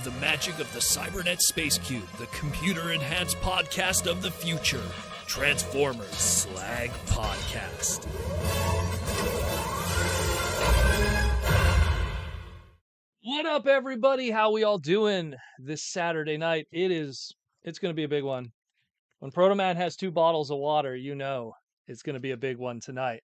the magic of the Cybernet Space Cube, the computer-enhanced podcast of the future. Transformers Slag Podcast. What up, everybody? How we all doing this Saturday night? It's going to be a big one. When Proto Man has 2 bottles of water, you know it's going to be a big one tonight.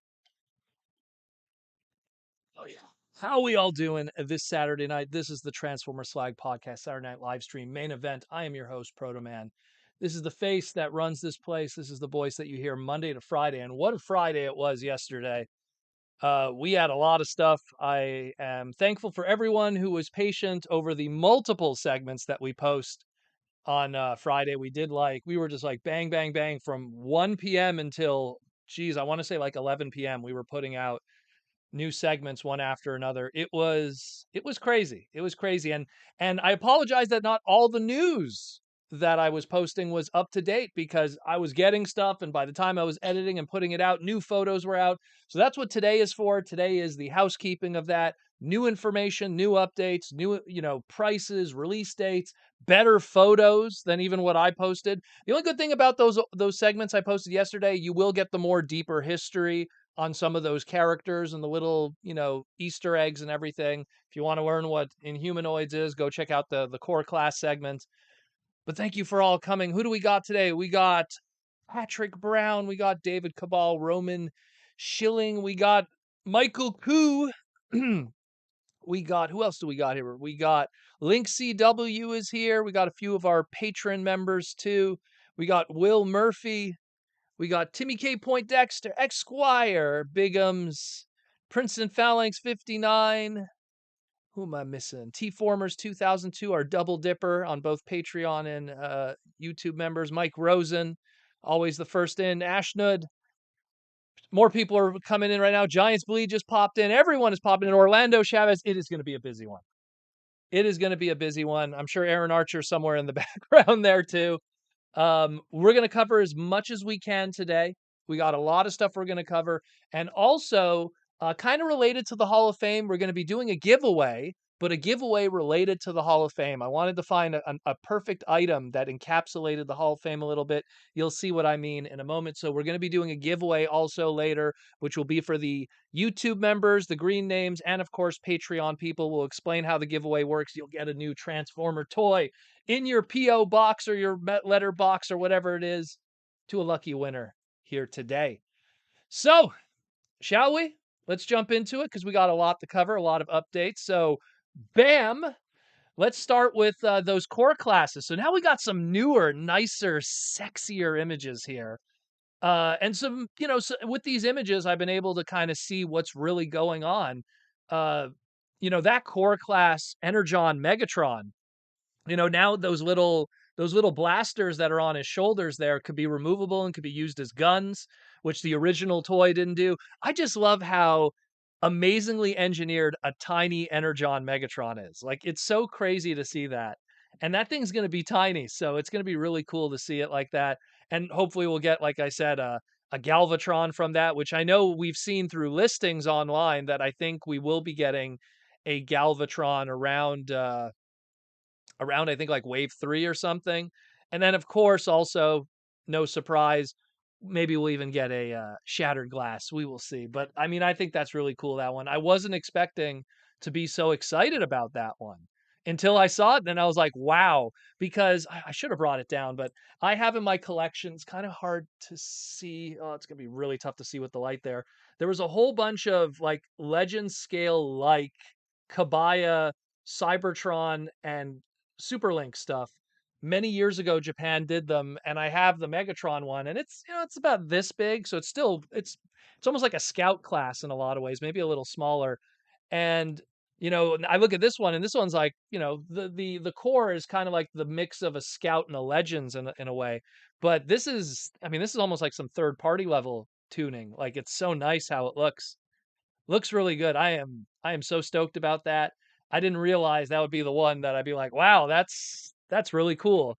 Oh, yeah. How we all doing this Saturday night? This is the Transformers Slag Podcast, Saturday Night live stream, main event. I am your host, Proto Man. This is the face that runs this place. This is the voice that you hear Monday to Friday. And what a Friday it was yesterday. We had a lot of stuff. I am thankful for everyone who was patient over the multiple segments that we post on Friday. We were just like bang, bang, bang from 1 p.m. until, I want to say like 11 p.m. We were putting out new segments one after another. It was crazy. It was crazy. And I apologize that not all the news that I was posting was up to date, because I was getting stuff, and by the time I was editing and putting it out, new photos were out. So that's what today is for. Today is the housekeeping of that. New information, new updates, new, prices, release dates, better photos than even what I posted. The only good thing about those segments I posted yesterday, you will get the more deeper history on some of those characters and the little, Easter eggs and everything. If you want to learn what Inhumanoids is, go check out the core class segment. But thank you for all coming. Who do we got today? We got Patrick Brown. We got David Cabal, Roman Schilling. We got Michael Koo. We got, who else do we got here? We got Link CW is here. We got a few of our patron members too. We got Will Murphy. We got Timmy K. Poindexter, Esquire, Bigums, Princeton Phalanx 59. Who am I missing? T-Formers 2002, our double dipper on both Patreon and YouTube members. Mike Rosen, always the first in. Ashnud. More people are coming in right now. Giants Bleed just popped in. Everyone is popping in. Orlando Chavez. It is going to be a busy one. It is going to be a busy one. I'm sure Aaron Archer somewhere in the background there too. We're going to cover as much as we can today. We got a lot of stuff we're going to cover. And also, kind of related to the Hall of Fame, we're going to be doing a giveaway, but a giveaway related to the Hall of Fame. I wanted to find a perfect item that encapsulated the Hall of Fame a little bit. You'll see what I mean in a moment. So we're going to be doing a giveaway also later, which will be for the YouTube members, the green names, and of course, Patreon people. We'll explain how the giveaway works. You'll get a new Transformer toy in your P.O. box or your letter box or whatever it is, to a lucky winner here today. So, shall we? Let's jump into it, because we got a lot to cover, a lot of updates. So, bam! Let's start with those core classes. So now we got some newer, nicer, sexier images here. And some, with these images, I've been able to kind of see what's really going on. That core class Energon Megatron, now those little blasters that are on his shoulders there could be removable and could be used as guns, which the original toy didn't do. I just love how amazingly engineered a tiny Energon Megatron is. Like, it's so crazy to see that. And that thing's going to be tiny, so it's going to be really cool to see it like that. And hopefully we'll get, like I said, a Galvatron from that, which I know we've seen through listings online, that I think we will be getting a Galvatron around I think like wave 3 or something. And then of course, also, no surprise, maybe we'll even get a Shattered Glass. We will see. But I mean, I think that's really cool, that one. I wasn't expecting to be so excited about that one until I saw it. Then I was like, wow, because I should have brought it down, but I have in my collection, it's kind of hard to see. Oh, it's going to be really tough to see with the light there. There was a whole bunch of like legend scale, like Kabaya, Cybertron, and Superlink stuff. Many years ago, Japan did them, and I have the Megatron one, and it's it's about this big, so it's almost like a scout class in a lot of ways, maybe a little smaller. And I look at this one, and this one's like, the core is kind of like the mix of a scout and a legends in a way. But this is almost like some third party level tuning. Like, it's so nice how it looks. Looks really good. I am so stoked about that. I didn't realize that would be the one that I'd be like, wow, that's really cool.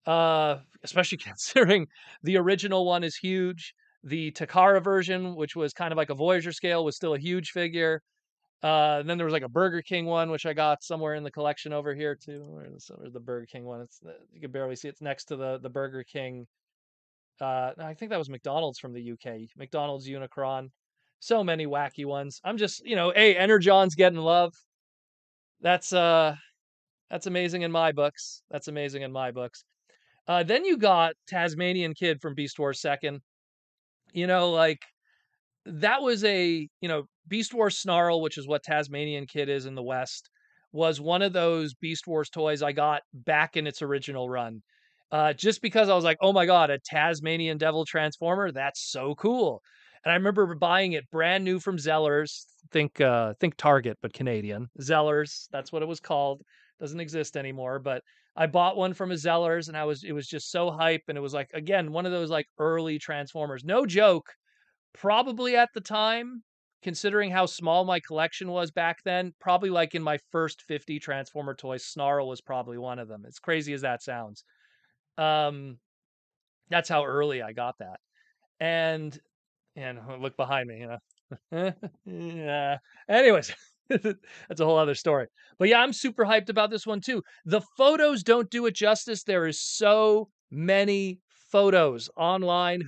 Especially considering the original one is huge. The Takara version, which was kind of like a Voyager scale, was still a huge figure. Then there was like a Burger King one, which I got somewhere in the collection over here too. Where's the Burger King one? You can barely see it's next to the Burger King. No, I think that was McDonald's from the UK. McDonald's Unicron. So many wacky ones. I'm just, hey, Energon's getting love. That's that's amazing in my books. That's amazing in my books. Then you got Tasmanian Kid from Beast Wars Second. Like that was Beast Wars Snarl, which is what Tasmanian Kid is in the West, was one of those Beast Wars toys I got back in its original run. Just because I was like, oh my God, a Tasmanian Devil Transformer? That's so cool. And I remember buying it brand new from Zellers. Think Target, but Canadian. Zellers, that's what it was called. Doesn't exist anymore, but I bought one from a Zellers and it was just so hype. And it was like, again, one of those like early Transformers. No joke. Probably at the time, considering how small my collection was back then, probably like in my first 50 Transformer toys, Snarl was probably one of them. As crazy as that sounds. Um, that's how early I got that. And look behind me, yeah. Anyways, that's a whole other story. But yeah, I'm super hyped about this one too. The photos don't do it justice. There is so many photos online.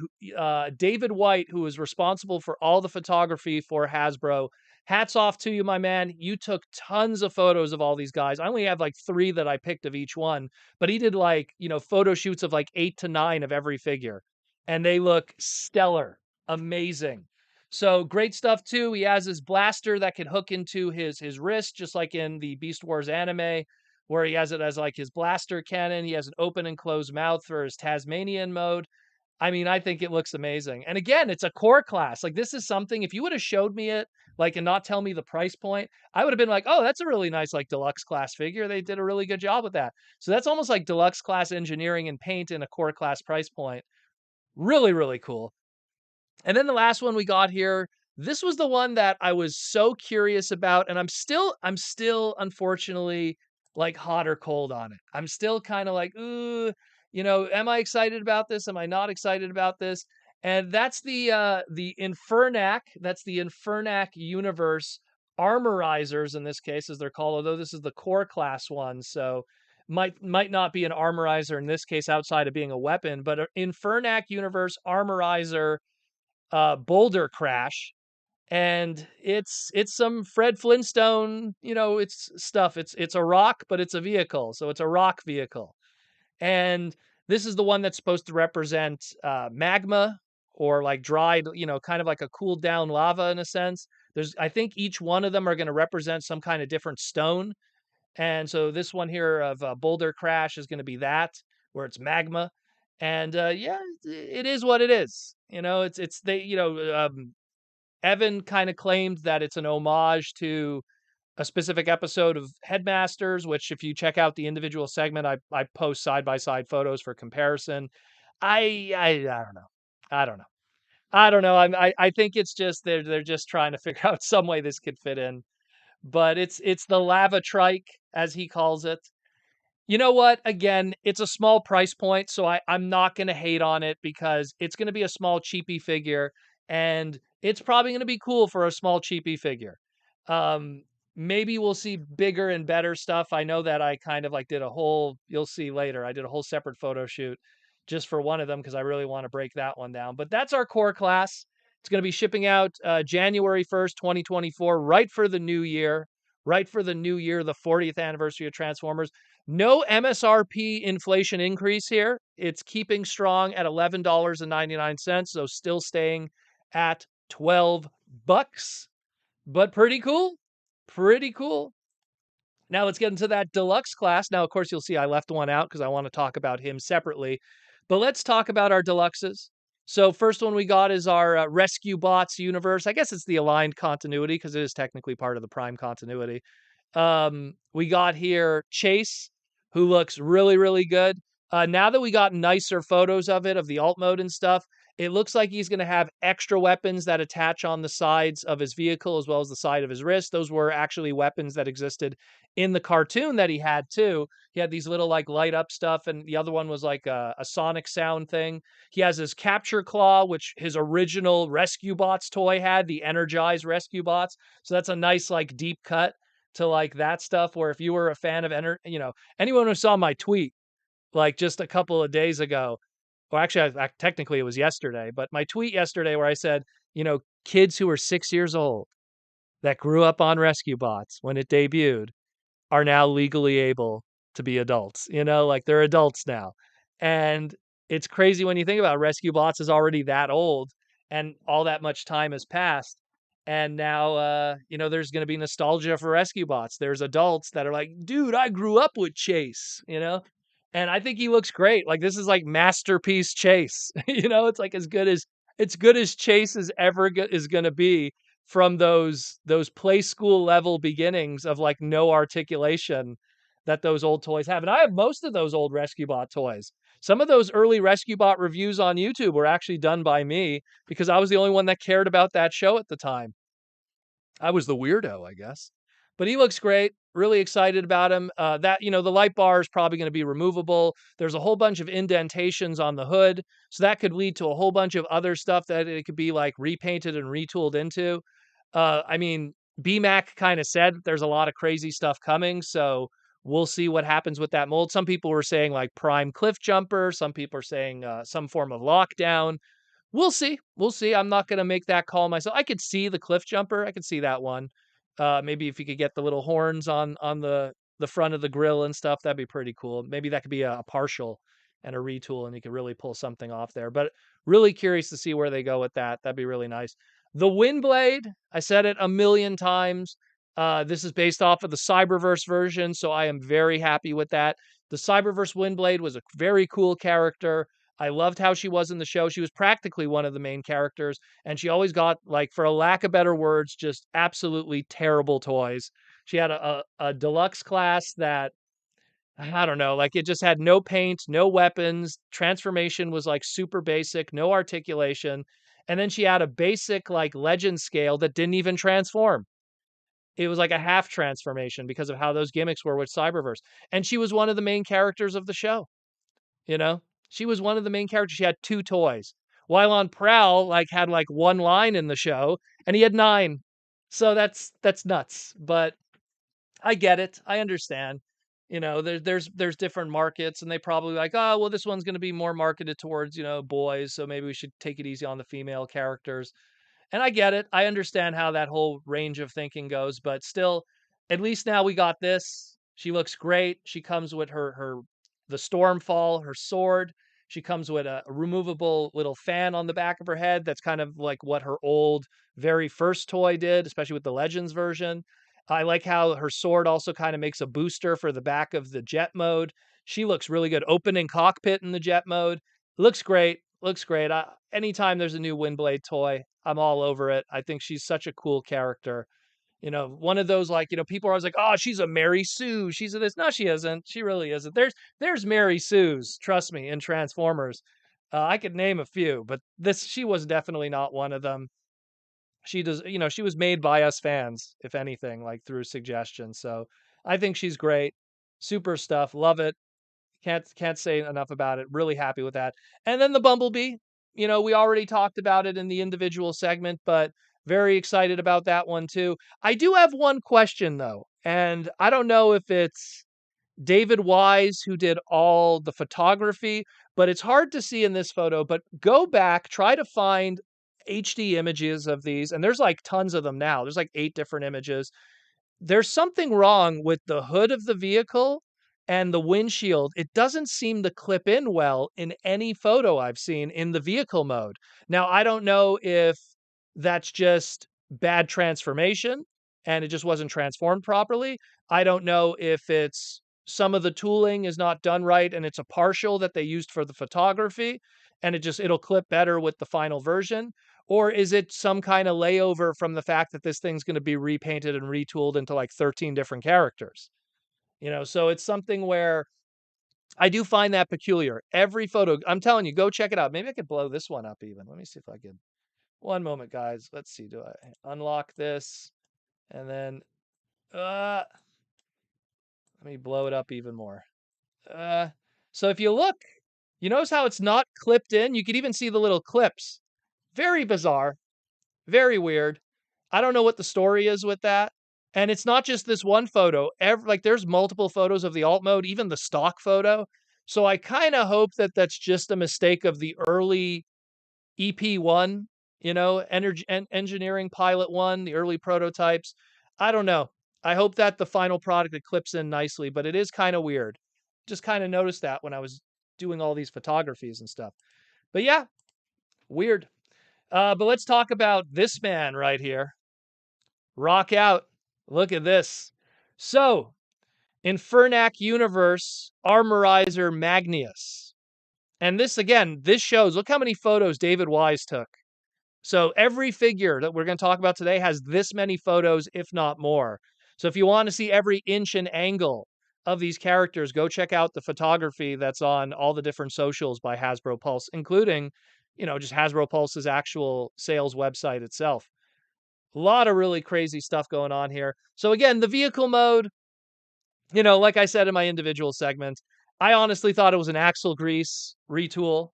David White, who is responsible for all the photography for Hasbro, hats off to you, my man. You took tons of photos of all these guys. I only have like 3 that I picked of each one, but he did like, photo shoots of like 8 to 9 of every figure. And they look stellar, amazing. So great stuff too. He has his blaster that can hook into his wrist, just like in the Beast Wars anime, where he has it as like his blaster cannon. He has an open and closed mouth for his Tasmanian mode. I mean, I think it looks amazing. And again, it's a core class. Like this is something, if you would have showed me it, like, and not tell me the price point, I would have been like, oh, that's a really nice, like, deluxe class figure. They did a really good job with that. So that's almost like deluxe class engineering and paint in a core class price point. Really, really cool. And then the last one we got here, this was the one that I was so curious about, and I'm still unfortunately like hot or cold on it. I'm still kind of like, ooh, am I excited about this? Am I not excited about this? And that's the Infernac. That's the Infernac universe armorizers in this case, as they're called. Although this is the core class one, so might not be an armorizer in this case outside of being a weapon, but Infernac universe armorizer Boulder Crash, and it's some Fred Flintstone, it's stuff. It's a rock, but it's a vehicle, so it's a rock vehicle. And this is the one that's supposed to represent magma or like dried, kind of like a cooled down lava in a sense. I think each one of them are going to represent some kind of different stone. And so this one here of Boulder Crash is going to be that, where it's magma. And yeah, it is what it is. It's they. Evan kind of claimed that it's an homage to a specific episode of Headmasters, which if you check out the individual segment, I post side by side photos for comparison. I don't know. I don't know. I don't know. I think it's just they're just trying to figure out some way this could fit in. But it's the lava trike, as he calls it. You know what? Again, it's a small price point, so I'm not going to hate on it because it's going to be a small cheapy figure, and it's probably going to be cool for a small cheapy figure. Um, Maybe we'll see bigger and better stuff. I know that I kind of like did a whole, you'll see later, I did a whole separate photo shoot just for one of them because I really want to break that one down. But that's our core class. It's going to be shipping out January 1st, 2024, right for the new year. Right for the new year, the 40th anniversary of Transformers. No MSRP inflation increase here. It's keeping strong at $11.99, so still staying at $12. But pretty cool. Pretty cool. Now let's get into that deluxe class. Now, of course, you'll see I left one out because I want to talk about him separately. But let's talk about our deluxes. So first one we got is our Rescue Bots universe. I guess it's the aligned continuity because it is technically part of the Prime continuity. We got here Chase, who looks really, really good. Now that we got nicer photos of it, of the alt mode and stuff, It looks like he's going to have extra weapons that attach on the sides of his vehicle as well as the side of his wrist. Those were actually weapons that existed in the cartoon that he had too. He had these little like light up stuff, and the other one was like a sonic sound thing. He has his capture claw, which his original Rescue Bots toy had, the energized Rescue Bots. So that's a nice like deep cut to like that stuff. Where if you were a fan of anyone who saw my tweet like just a couple of days ago, or actually, technically it was yesterday, but my tweet yesterday where I said, kids who are 6 years old that grew up on Rescue Bots when it debuted are now legally able to be adults, like they're adults now. And it's crazy when you think about it. Rescue Bots is already that old and all that much time has passed. And now, there's going to be nostalgia for Rescue Bots. There's adults that are like, dude, I grew up with Chase. And I think he looks great. Like this is like masterpiece Chase. It's like as good as Chase is going to be from those play school level beginnings of like no articulation that those old toys have. And I have most of those old Rescue Bot toys. Some of those early Rescue Bot reviews on YouTube were actually done by me because I was the only one that cared about that show at the time. I was the weirdo, I guess. But he looks great. Really excited about him. The light bar is probably going to be removable. There's a whole bunch of indentations on the hood. So that could lead to a whole bunch of other stuff that it could be like repainted and retooled into. I mean, BMAC kind of said there's a lot of crazy stuff coming. So we'll see what happens with that mold. Some people were saying like prime cliff jumper. Some people are saying some form of lockdown. We'll see. We'll see. I'm not gonna make that call myself. I could see the cliff jumper. I could see that one. Maybe if you could get the little horns on the front of the grill and stuff, that'd be pretty cool. Maybe that could be a partial and a retool, and you could really pull something off there. But really curious to see where they go with that. That'd be really nice. The Windblade, I said it a million times. This is based off of the Cyberverse version, so I am very happy with that. The Cyberverse Windblade was a very cool character. I loved how she was in the show. She was practically one of the main characters, and she always got, like, for a lack of better words, just absolutely terrible toys. She had a deluxe class that, I don't know, like, it just had no paint, no weapons, transformation was, like, super basic, no articulation, and then she had a basic, like, legend scale that didn't even transform. It was like a half transformation because of how those gimmicks were with Cyberverse, and she was one of the main characters of the show. You know? She was one of the main characters. She had 2 toys. While on Prowl, like, had, like, 1 line in the show, and he had 9. So that's nuts, but I get it. I understand. There's different markets, and they probably like, "Oh, well, this one's gonna be more marketed towards, boys, so maybe we should take it easy on the female characters." And I get it. I understand how that whole range of thinking goes, but still, at least now we got this. She looks great. She comes with her the Stormfall, her sword. She comes with a removable little fan on the back of her head. That's kind of like what her old very first toy did, especially with the Legends version. I like how her sword also kind of makes a booster for the back of the jet mode. She looks really good. Opening cockpit in the jet mode. Looks great. Looks great. Anytime there's a new Windblade toy, I'm all over it. I think she's such a cool character. One of those like, people are always like, "Oh, she's a Mary Sue. She's a this." No, she isn't. She really isn't. There's Mary Sues, trust me, in Transformers. I could name a few, but she was definitely not one of them. She was made by us fans, if anything, like through suggestion. So I think she's great. Super stuff. Love it. Can't say enough about it. Really happy with that. And then the Bumblebee, we already talked about it in the individual segment, but very excited about that one too. I do have one question though, and I don't know if it's David Wise who did all the photography, but it's hard to see in this photo. But go back, try to find HD images of these, and there's like tons of them now. There's like 8 different images. There's something wrong with the hood of the vehicle and the windshield. It doesn't seem to clip in well in any photo I've seen in the vehicle mode. Now, I don't know if that's just bad transformation and it just wasn't transformed properly. I don't know if it's some of the tooling is not done right and it's a partial that they used for the photography and it'll clip better with the final version. Or is it some kind of layover from the fact that this thing's going to be repainted and retooled into like 13 different characters? So it's something where I do find that peculiar. Every photo, I'm telling you, go check it out. Maybe I could blow this one up even. Let me see if I can. One moment, guys. Let's see. Do I unlock this? And then, let me blow it up even more. Uh, so if you look, you notice how it's not clipped in? You could even see the little clips. Very bizarre. Very weird. I don't know what the story is with that. And it's not just this one photo. Like there's multiple photos of the alt mode, even the stock photo. So I kind of hope that that's just a mistake of the early EP1, energy engineering pilot one, the early prototypes. I don't know. I hope that the final product it clips in nicely, but it is kind of weird. Just kind of noticed that when I was doing all these photographies and stuff. But yeah, weird. But let's talk about this man right here. Rock out. Look at this. So, Infernac Universe Armorizer Magnius. And this, again, this shows, look how many photos David Wise took. So every figure that we're going to talk about today has this many photos, if not more. So if you want to see every inch and angle of these characters, go check out the photography that's on all the different socials by Hasbro Pulse, including, just Hasbro Pulse's actual sales website itself. A lot of really crazy stuff going on here. So again, the vehicle mode, like I said in my individual segment, I honestly thought it was an axle grease retool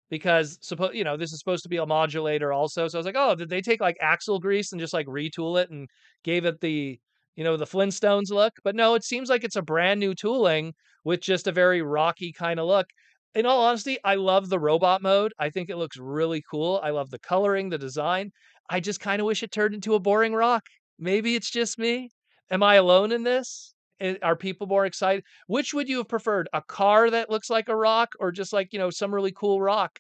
because this is supposed to be a modulator also. So I was like, oh, did they take like axle grease and just like retool it and gave it the Flintstones look? But no, it seems like it's a brand new tooling with just a very rocky kind of look. In all honesty, I love the robot mode. I think it looks really cool. I love the coloring, the design. I just kind of wish it turned into a boring rock. Maybe it's just me. Am I alone in this? Are people more excited? Which would you have preferred? A car that looks like a rock or just like, some really cool rock?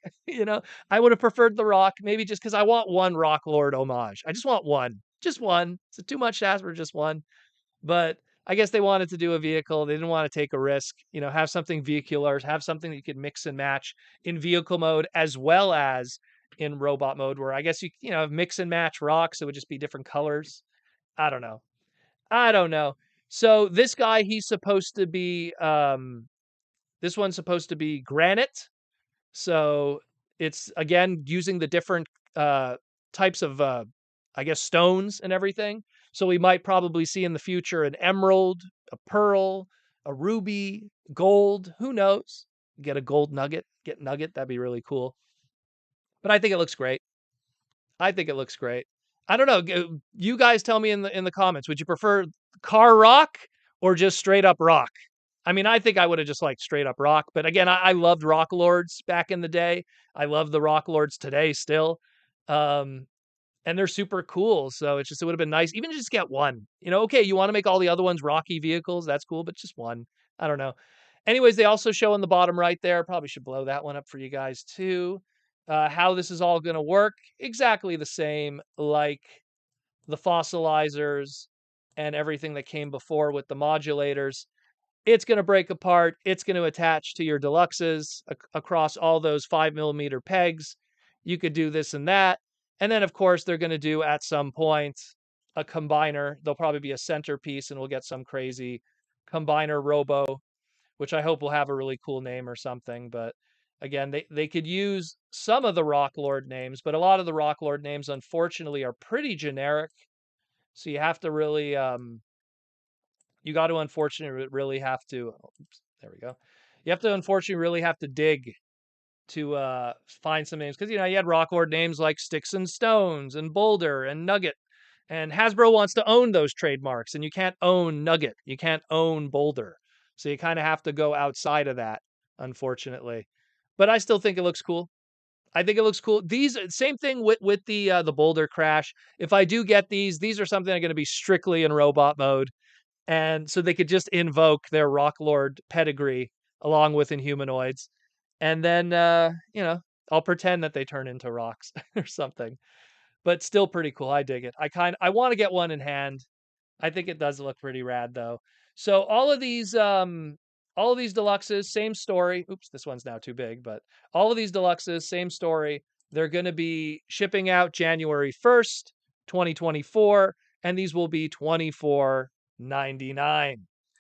I would have preferred the rock, maybe just because I want one Rock Lord homage. I just want one. Just one. It's too much to ask for just one. But I guess they wanted to do a vehicle. They didn't want to take a risk, have something vehicular, have something that you could mix and match in vehicle mode as well as in robot mode, where I guess mix and match rocks. It would just be different colors. I don't know. I don't know. So this guy, he's supposed to be this one's supposed to be granite. So it's again using the different types of I guess stones and everything. So we might probably see in the future an emerald, a pearl, a ruby, gold, who knows? Get a gold nugget, that'd be really cool. But I think it looks great. I think it looks great. I don't know. You guys tell me in the comments. Would you prefer car rock or just straight up rock? I mean, I think I would have just liked straight up rock. But again, I loved Rock Lords back in the day. I love the Rock Lords today still. And they're super cool. So it would have been nice. Even just get one. Okay, you want to make all the other ones rocky vehicles. That's cool, but just one. I don't know. Anyways, they also show on the bottom right there. Probably should blow that one up for you guys too. How this is all going to work. Exactly the same like the fossilizers and everything that came before with the modulators. It's going to break apart. It's going to attach to your deluxes across all those 5mm pegs. You could do this and that. And then, of course, they're going to do at some point a combiner. There'll probably be a centerpiece and we'll get some crazy combiner robo, which I hope will have a really cool name or something. But again, they could use some of the Rock Lord names, but a lot of the Rock Lord names, unfortunately, are pretty generic. So you have to really you got to unfortunately really have to oops, there we go. You have to unfortunately really have to dig to find some names because you had Rock Lord names like Sticks and Stones and Boulder and Nugget, and Hasbro wants to own those trademarks, and you can't own Nugget, you can't own Boulder, so you kind of have to go outside of that, unfortunately. But I still think it looks cool. I think it looks cool. These same thing with the Boulder Crash. If I do get these are something that are going to be strictly in robot mode. And so they could just invoke their Rock Lord pedigree along with Inhumanoids. And then, I'll pretend that they turn into rocks or something. But still pretty cool. I dig it. I want to get one in hand. I think it does look pretty rad though. So all of these deluxes, same story. Oops, this one's now too big, but all of these deluxes, same story. They're going to be shipping out January 1st, 2024, and these will be $24.99.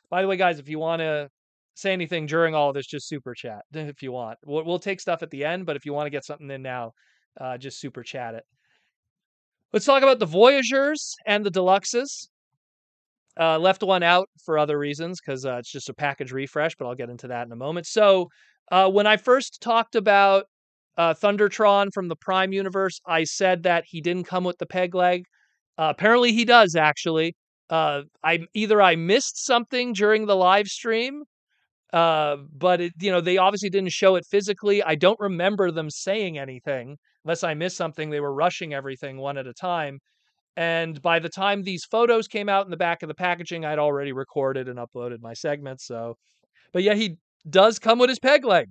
By the way, guys, if you want to say anything during all of this, just super chat if you want. We'll take stuff at the end, but if you want to get something in now, just super chat it. Let's talk about the Voyagers and the Deluxes. Left one out for other reasons because it's just a package refresh, but I'll get into that in a moment. So, when I first talked about Thundertron from the Prime universe, I said that he didn't come with the peg leg. Apparently, he does actually. I missed something during the live stream, but they obviously didn't show it physically. I don't remember them saying anything unless I missed something. They were rushing everything one at a time. And by the time these photos came out in the back of the packaging, I'd already recorded and uploaded my segments. So, but yeah, he does come with his peg leg.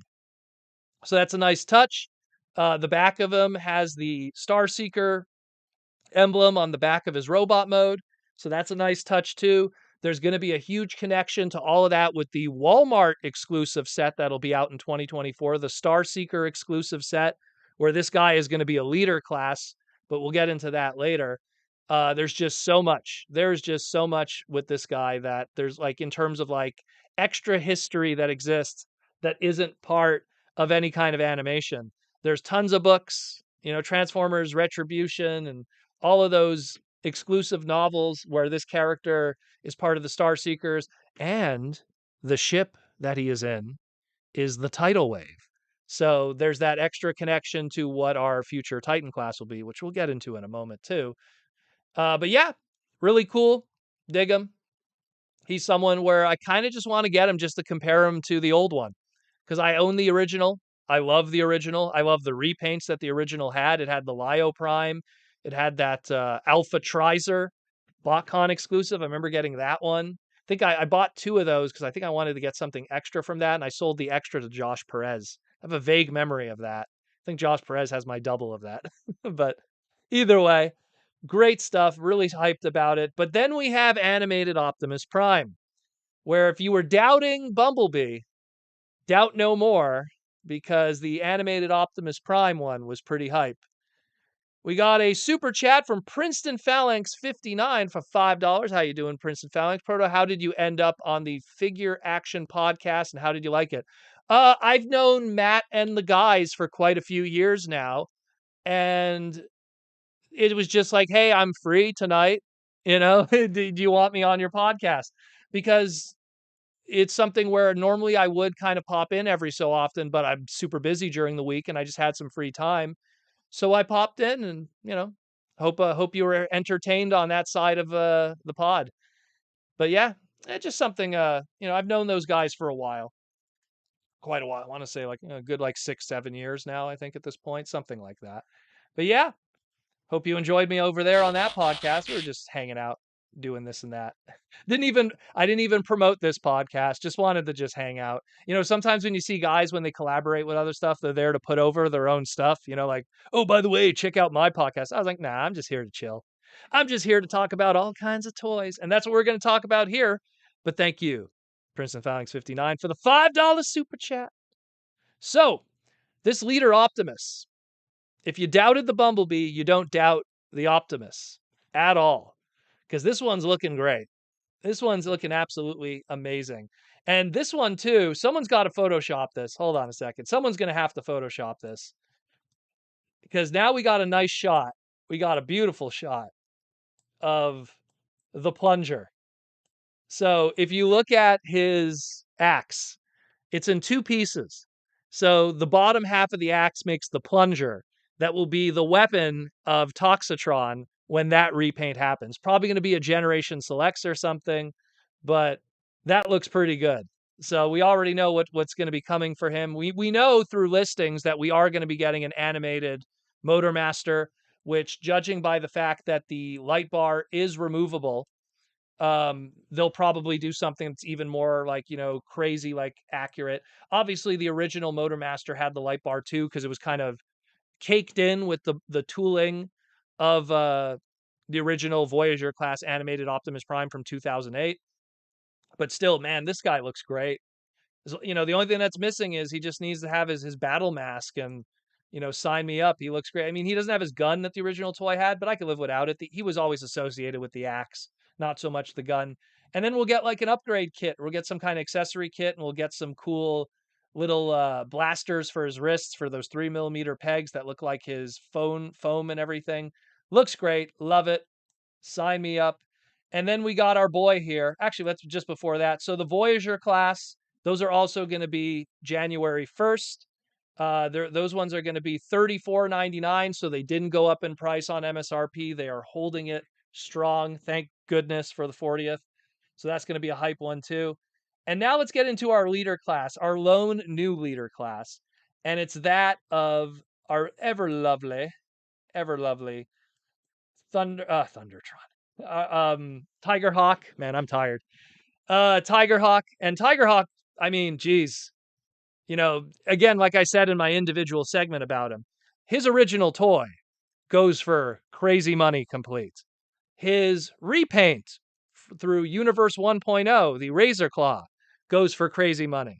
So that's a nice touch. The back of him has the Star Seeker emblem on the back of his robot mode. So that's a nice touch too. There's going to be a huge connection to all of that with the Walmart exclusive set that'll be out in 2024, the Star Seeker exclusive set, where this guy is going to be a leader class, but we'll get into that later. There's just so much. There's just so much with this guy that there's like in terms of like extra history that exists that isn't part of any kind of animation. There's tons of books, Transformers Retribution and all of those exclusive novels where this character is part of the Star Seekers, and the ship that he is in is the Tidal Wave. So there's that extra connection to what our future Titan class will be, which we'll get into in a moment too. But yeah, really cool. Dig him. He's someone where I kind of just want to get him just to compare him to the old one because I own the original. I love the original. I love the repaints that the original had. It had the Lio Prime. It had that Alpha Trizer BotCon exclusive. I remember getting that one. I think I bought two of those because I think I wanted to get something extra from that, and I sold the extra to Josh Perez. I have a vague memory of that. I think Josh Perez has my double of that. But either way, great stuff. Really hyped about it. But then we have animated Optimus Prime, where if you were doubting Bumblebee, doubt no more because the animated Optimus Prime one was pretty hype. We got a super chat from Princeton Phalanx 59 for $5. How you doing, Princeton Phalanx? Proto, how did you end up on the Figure Action podcast and how did you like it? I've known Matt and the guys for quite a few years now, and it was just like, hey, I'm free tonight. Do you want me on your podcast? Because it's something where normally I would kind of pop in every so often, but I'm super busy during the week and I just had some free time. So I popped in and, hope you were entertained on that side of the pod. But yeah, it's just something, I've known those guys for a while, quite a while. I want to say like a good like 6-7 years now, I think at this point, something like that. But yeah, hope you enjoyed me over there on that podcast. We were just hanging out, doing this and that. I didn't even promote this podcast. Just wanted to just hang out. Sometimes when you see guys when they collaborate with other stuff, they're there to put over their own stuff. Like, oh, by the way, check out my podcast. I was like, nah, I'm just here to chill. I'm just here to talk about all kinds of toys, and that's what we're going to talk about here. But thank you, Princeton Phalanx 59, for the $5 super chat. So, this leader Optimus. If you doubted the Bumblebee, you don't doubt the Optimus at all. Because this one's looking great. This one's looking absolutely amazing. And this one, too, someone's got to Photoshop this. Hold on a second. Someone's going to have to Photoshop this. Because now we got a nice shot. We got a beautiful shot of the plunger. So if you look at his axe, it's in two pieces. So the bottom half of the axe makes the plunger. That will be the weapon of Toxitron when that repaint happens. Probably going to be a Generation Selects or something, but that looks pretty good. So we already know what's going to be coming for him. We know through listings that we are going to be getting an animated Motormaster, which, judging by the fact that the light bar is removable, they'll probably do something that's even more like, crazy, like accurate. Obviously, the original Motormaster had the light bar too, because it was kind of caked in with the tooling of the original Voyager class animated Optimus Prime from 2008. But still, man, this guy looks great. The only thing that's missing is he just needs to have his battle mask and, sign me up. He looks great. I mean, he doesn't have his gun that the original toy had, but I could live without it. He was always associated with the axe, not so much the gun. And then we'll get like an upgrade kit. We'll get some kind of accessory kit, and we'll get some cool little blasters for his wrists for those 3mm pegs that look like his foam and everything. Looks great. Love it. Sign me up. And then we got our boy here. Actually, let's just before that. So the Voyager class, those are also going to be January 1st. Those ones are going to be $34.99. So they didn't go up in price on MSRP. They are holding it strong. Thank goodness for the 40th. So that's going to be a hype one too. And now let's get into our leader class, our lone new leader class. And it's that of our ever lovely Thundertron. Tigerhawk. Man, I'm tired. Tigerhawk. And Tigerhawk, I mean, geez. Again, like I said in my individual segment about him, his original toy goes for crazy money complete. His repaint through Universe 1.0, the Razor Claw, goes for crazy money.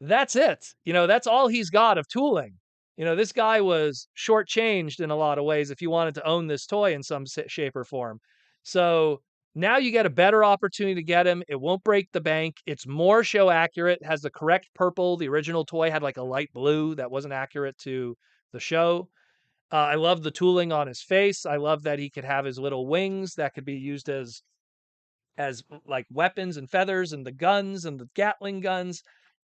That's it. That's all he's got of tooling. This guy was shortchanged in a lot of ways if you wanted to own this toy in some shape or form. So now you get a better opportunity to get him. It won't break the bank. It's more show accurate, has the correct purple. The original toy had like a light blue that wasn't accurate to the show. I love the tooling on his face. I love that he could have his little wings that could be used as like weapons and feathers and the guns and the Gatling guns.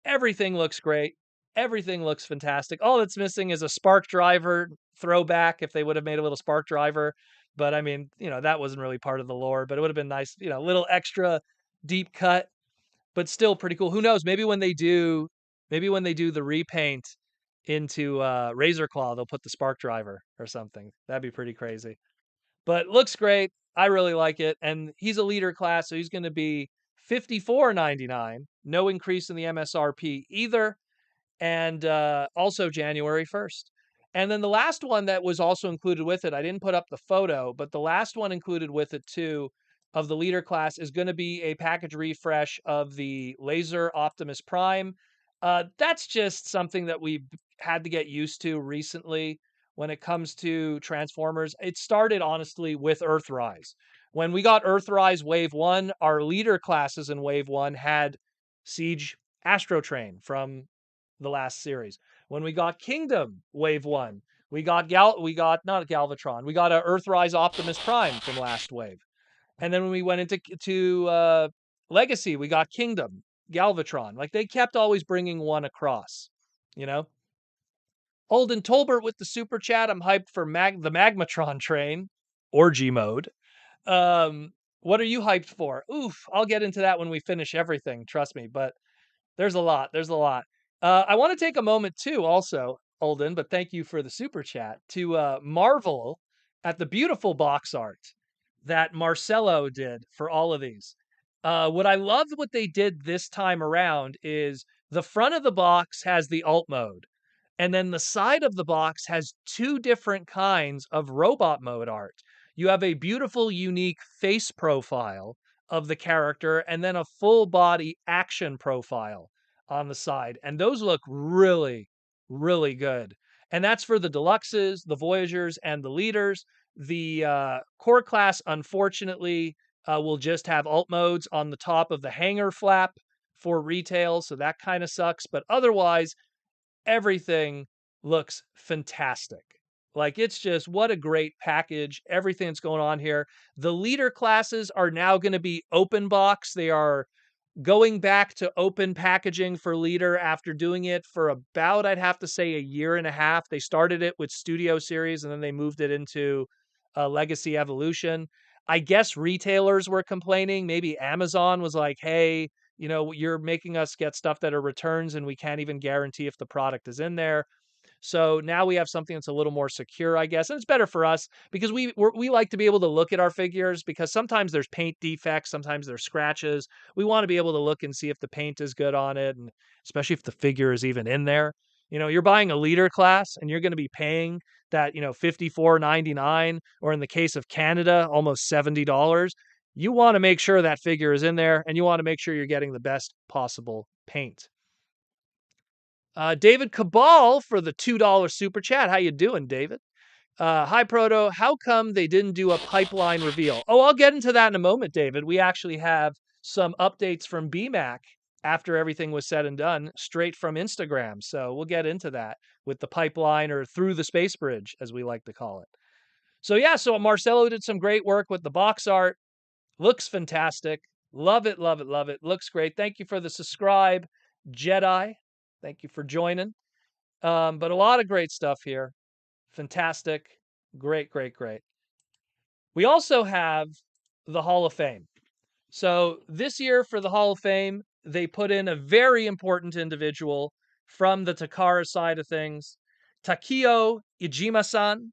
Everything looks great. Everything looks fantastic. All that's missing is a spark driver throwback if they would have made a little spark driver. But I mean, that wasn't really part of the lore, but it would have been nice, a little extra deep cut, but still pretty cool. Who knows? Maybe when they do the repaint into Razor Claw, they'll put the spark driver or something. That'd be pretty crazy. But looks great. I really like it. And he's a leader class, so he's going to be $54.99. No increase in the MSRP either. And also January 1st. And then the last one that was also included with it, I didn't put up the photo, but the last one included with it too of the leader class is going to be a package refresh of the Laser Optimus Prime. That's just something that we had to get used to recently when it comes to Transformers. It started honestly with Earthrise. When we got Earthrise Wave 1, our leader classes in Wave 1 had Siege Astrotrain from the last series. When we got Kingdom Wave 1, we got not Galvatron, we got a Earthrise Optimus Prime from last wave. And then when we went into Legacy, we got Kingdom, Galvatron. Like they kept always bringing one across, you know? Holden Tolbert with the super chat. I'm hyped for the Magmatron train, orgy mode. What are you hyped for? Oof, I'll get into that when we finish everything, trust me, but there's a lot. I want to take a moment too, also, Holden, but thank you for the super chat, to marvel at the beautiful box art that Marcelo did for all of these. What I love what they did this time around is the front of the box has the alt mode, and then the side of the box has two different kinds of robot mode art. You have a beautiful, unique face profile of the character, and then a full body action profile on the side. And those look really, really good. And that's for the Deluxes, the Voyagers, and the Leaders. The core class, unfortunately, will just have alt modes on the top of the hanger flap for retail. So that kind of sucks. But otherwise, everything looks fantastic. Like, it's just what a great package. Everything that's going on here. The leader classes are now going to be open box. They are going back to open packaging for leader after doing it for about, I'd have to say, a year and a half. They started it with Studio Series and then they moved it into Legacy Evolution. I guess retailers were complaining. Maybe Amazon was like, hey, you're making us get stuff that are returns and we can't even guarantee if the product is in there. So now we have something that's a little more secure, I guess. And it's better for us because we like to be able to look at our figures because sometimes there's paint defects, sometimes there's scratches. We want to be able to look and see if the paint is good on it, and especially if the figure is even in there. You're buying a leader class and you're going to be paying that, $54.99, or in the case of Canada, almost $70. You want to make sure that figure is in there, and you want to make sure you're getting the best possible paint. David Cabal for the $2 super chat. How you doing, David? Hi, Proto. How come they didn't do a pipeline reveal? Oh, I'll get into that in a moment, David. We actually have some updates from BMAC after everything was said and done, straight from Instagram. So we'll get into that with the pipeline, or through the space bridge, as we like to call it. So yeah, so Marcelo did some great work with the box art. Looks fantastic. Love it, love it, love it. Looks great. Thank you for the subscribe, Jedi. Thank you for joining. But a lot of great stuff here. Fantastic. Great, great, great. We also have the Hall of Fame. So this year for the Hall of Fame, they put in a very important individual from the Takara side of things, Takio Ijima-san.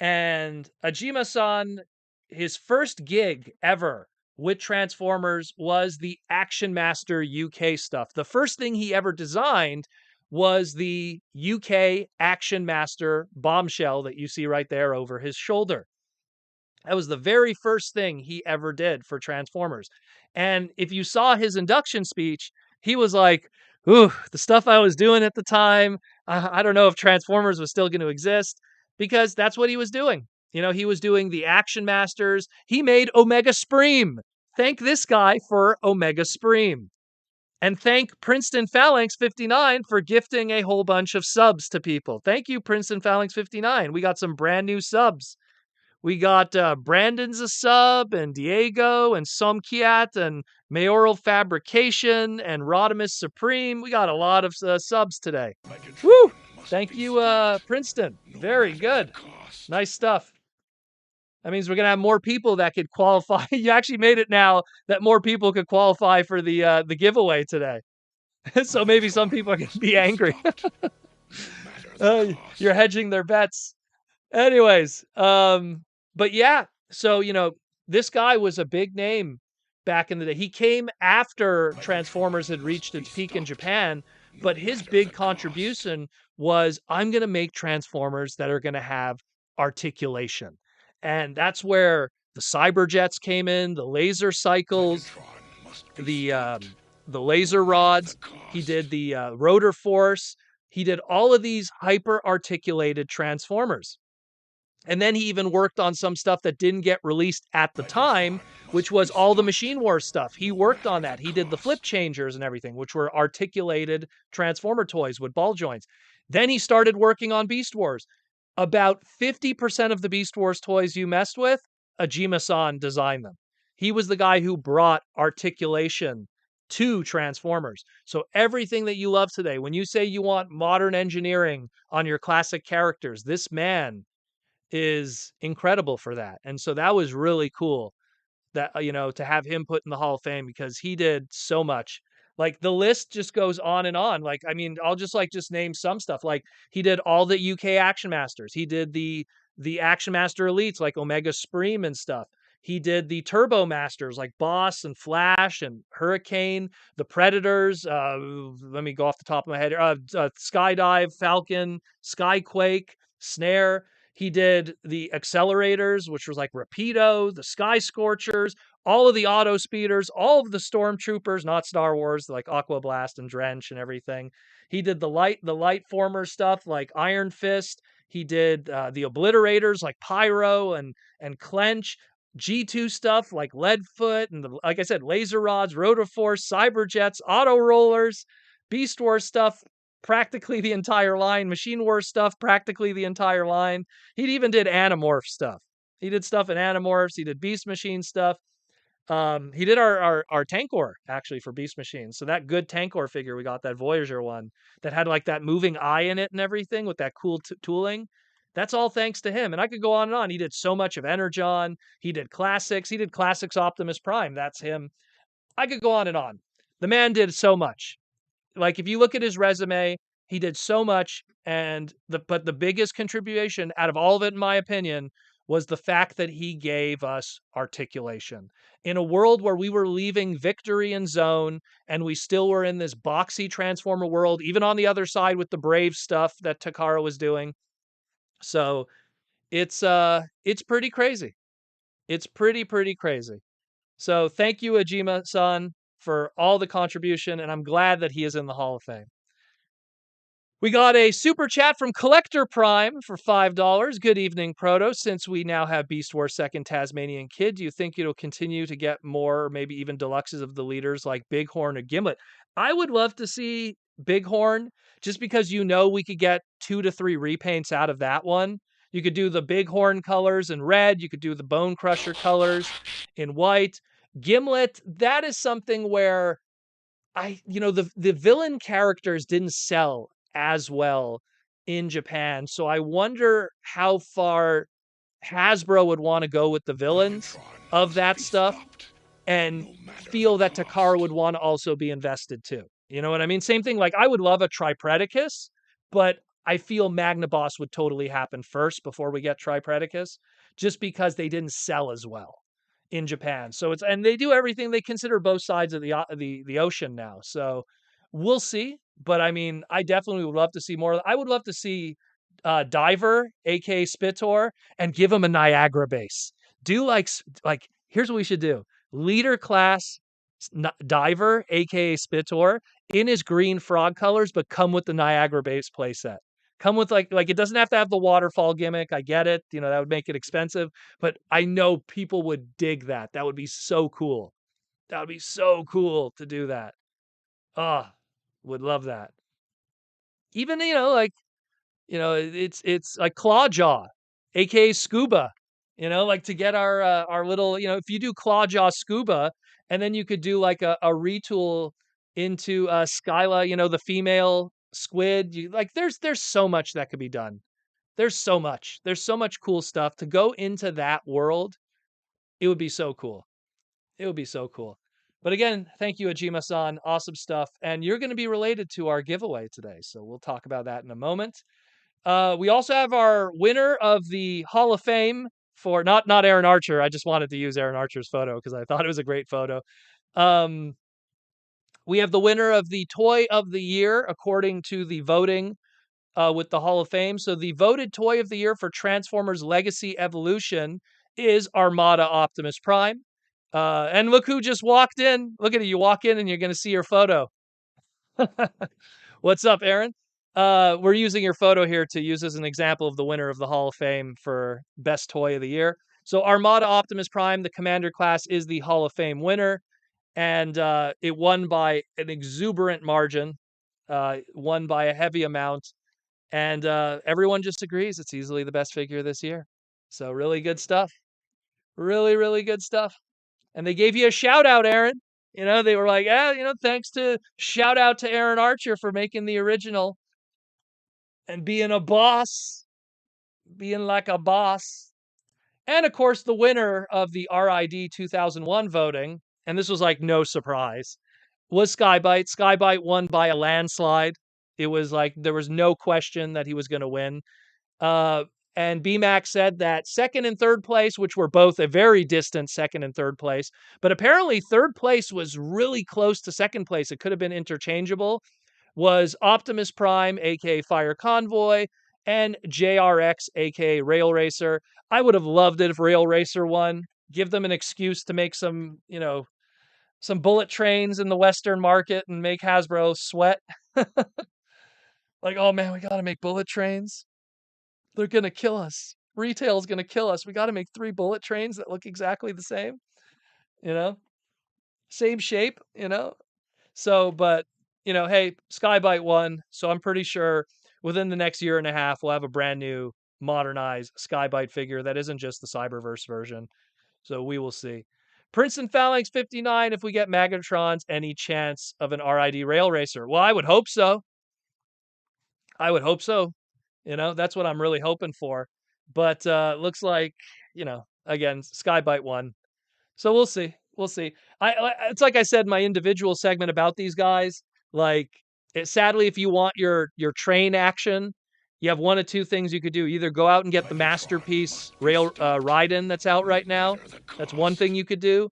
And Ijima-san, his first gig ever with Transformers was the Action Master UK stuff. The first thing he ever designed was the UK Action Master bombshell that you see right there over his shoulder. That was the very first thing he ever did for Transformers. And if you saw his induction speech, he was like, ooh, the stuff I was doing at the time, I don't know if Transformers was still going to exist, because that's what he was doing. You know, he was doing the Action Masters. He made Omega Supreme. Thank this guy for Omega Supreme. And thank Princeton Phalanx 59 for gifting a whole bunch of subs to people. Thank you, Princeton Phalanx 59. We got some brand new subs. We got Brandon's a sub, and Diego, and Somkiat, and Mayoral Fabrication, and Rodimus Supreme. We got a lot of subs today. Woo! Thank you, Princeton. Very good. Nice stuff. That means we're going to have more people that could qualify. You actually made it now that more people could qualify for the giveaway today. So maybe some people are going to be angry. You're hedging their bets. Anyways, but yeah, so, you know, this guy was a big name back in the day. He came after Transformers had reached its peak in Japan, but his big contribution was, I'm going to make Transformers that are going to have articulation. And that's where the Cyberjets came in, the laser cycles, the laser rods. He did the rotor force. He did all of these hyper articulated Transformers. And then he even worked on some stuff that didn't get released at the time, which was all the Machine Wars stuff. He worked on that. He did the flip changers and everything, which were articulated Transformer toys with ball joints. Then he started working on Beast Wars. About 50% of the Beast Wars toys you messed with, Ijima-san designed them. He was the guy who brought articulation to Transformers. So everything that you love today, when you say you want modern engineering on your classic characters, this man is incredible for that. And so that was really cool that, you know, to have him put in the Hall of Fame, because he did so much. Like, the list just goes on and on. Like, I mean, I'll just name some stuff. Like, he did all the UK Action Masters. He did the Action Master Elites like Omega Supreme and stuff. He did the Turbo Masters like Boss and Flash and Hurricane, the Predators. Let me go off the top of my head. Skydive, Falcon, Skyquake, Snare. He did the Accelerators, which was like Rapido, the Sky Scorchers, all of the Auto Speeders, all of the Stormtroopers, not Star Wars, like Aqua Blast and Drench and everything. He did the light former stuff like Iron Fist. He did the Obliterators like Pyro and Clench. G2 stuff like Leadfoot and like I said, Laser Rods, Rotoforce, Cyberjets, Auto Rollers, Beast Wars stuff, practically the entire line, Machine Wars stuff, practically the entire line. He even did Animorph stuff. He did stuff in Animorphs. He did Beast Machine stuff. He did our Tankor actually for Beast Machine. So that good Tankor figure we got, that Voyager one that had like that moving eye in it and everything with that cool tooling. That's all thanks to him. And I could go on and on. He did so much of Energon. He did Classics. He did Classics Optimus Prime. That's him. I could go on and on. The man did so much. Like, if you look at his resume, he did so much. But the biggest contribution out of all of it, in my opinion, was the fact that he gave us articulation. In a world where we were leaving Victory and Zone, and we still were in this boxy Transformer world, even on the other side with the Brave stuff that Takara was doing. So it's pretty crazy. It's pretty crazy. So thank you, Ijima-san, for all the contribution, and I'm glad that he is in the Hall of Fame. We got a super chat from Collector Prime for $5. Good evening, Proto. Since we now have Beast Wars Second Tasmanian Kid, do you think it'll continue to get more, or maybe even deluxes of the leaders like Bighorn or Gimlet? I would love to see Bighorn, just because we could get 2 to 3 repaints out of that one. You could do the Bighorn colors in red. You could do the Bone Crusher colors in white. Gimlet, that is something where the villain characters didn't sell as well in Japan. So I wonder how far Hasbro would want to go with the villains of that stuff, and feel that Takara would want to also be invested too. You know what I mean? Same thing, like I would love a Tripredicus, but I feel Magnaboss would totally happen first before we get Tripredicus, just because they didn't sell as well in Japan. So and they do everything, they consider both sides of the ocean now. So we'll see. But I mean, I definitely would love to see more. I would love to see Diver, aka Spitor, and give him a Niagara base. Do like here's what we should do: leader class Diver, aka Spitor, in his green frog colors, but come with the Niagara base playset. Come with like it doesn't have to have the waterfall gimmick. I get it. That would make it expensive, but I know people would dig that. That would be so cool. That would be so cool to do that. Ah, would love that. Even it's like Clawjaw, aka Scuba. Like to get our little, if you do Clawjaw Scuba, and then you could do like a retool into Skyla, the female squid. There's so much that could be done. There's so much. There's so much cool stuff to go into that world. It would be so cool. It would be so cool. But again, thank you, Ajima-san. Awesome stuff. And you're going to be related to our giveaway today. So we'll talk about that in a moment. We also have our winner of the Hall of Fame for not Aaron Archer. I just wanted to use Aaron Archer's photo because I thought it was a great photo. We have the winner of the Toy of the Year according to the voting with the Hall of Fame. So the voted Toy of the Year for Transformers Legacy Evolution is Armada Optimus Prime. And look who just walked in. Look at it. You walk in and you're going to see your photo. What's up, Aaron? We're using your photo here to use as an example of the winner of the Hall of Fame for Best Toy of the Year. So Armada Optimus Prime, the Commander Class, is the Hall of Fame winner. And it won by an exuberant margin, won by a heavy amount. And everyone just agrees it's easily the best figure this year. So really good stuff. Really, really good stuff. And they gave you a shout out, Aaron. They were like, thanks to shout out to Aaron Archer for making the original and being a boss, being like a boss. And of course, the winner of the RID 2001 voting, and this was like no surprise, was Skybite. Skybite won by a landslide. It was like there was no question that he was going to win. And BMAC said that second and third place, which were both a very distant second and third place, but apparently third place was really close to second place. It could have been interchangeable, was Optimus Prime, aka Fire Convoy, and JRX, aka Rail Racer. I would have loved it if Rail Racer won. Give them an excuse to make some bullet trains in the Western market and make Hasbro sweat. Like, oh man, we got to make bullet trains. They're going to kill us. Retail's going to kill us. We got to make 3 bullet trains that look exactly the same, same shape, So, but, hey, Skybite won. So I'm pretty sure within the next year and a half, we'll have a brand new modernized Skybite figure that isn't just the Cyberverse version. So we will see. Princeton Phalanx 59, if we get Magmatrons, any chance of an RID Rail Racer? Well, I would hope so. I would hope so. That's what I'm really hoping for. But looks like, again, Skybite won. So we'll see. We'll see. It's like I said in my individual segment about these guys. Like, sadly, if you want your train action, you have one of two things you could do. Either go out and get the Masterpiece Rail Raiden that's out right now. That's one thing you could do.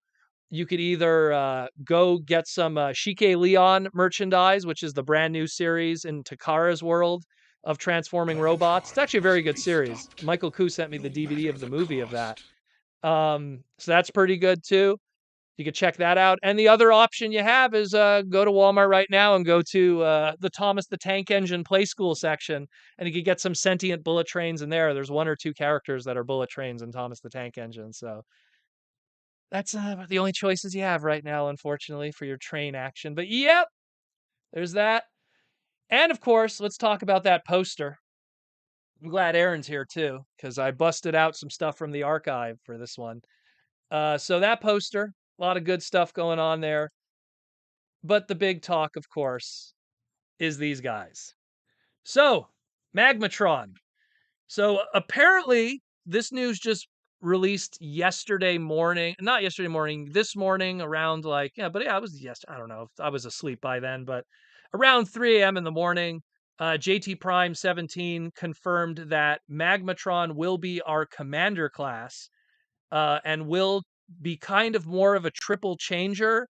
You could either go get some Shike Leon merchandise, which is the brand new series in Takara's world of transforming robots. It's actually a very good series. Michael Koo sent me the DVD of the movie of that. So that's pretty good too. you can check that out. And the other option you have is go to Walmart right now and go to the Thomas the Tank Engine Play School section, and you can get some sentient bullet trains in there. There's 1 or 2 characters that are bullet trains in Thomas the Tank Engine. So that's the only choices you have right now, unfortunately, for your train action. But yep, there's that. And of course, let's talk about that poster. I'm glad Aaron's here too, because I busted out some stuff from the archive for this one. So that poster, a lot of good stuff going on there. But the big talk, of course, is these guys. So, Magmatron. So apparently, this news just released yesterday morning. Not yesterday morning, this morning around I was I don't know if I was asleep by then, but around 3 a.m. in the morning, JT Prime 17 confirmed that Magmatron will be our commander class and will be kind of more of a triple changer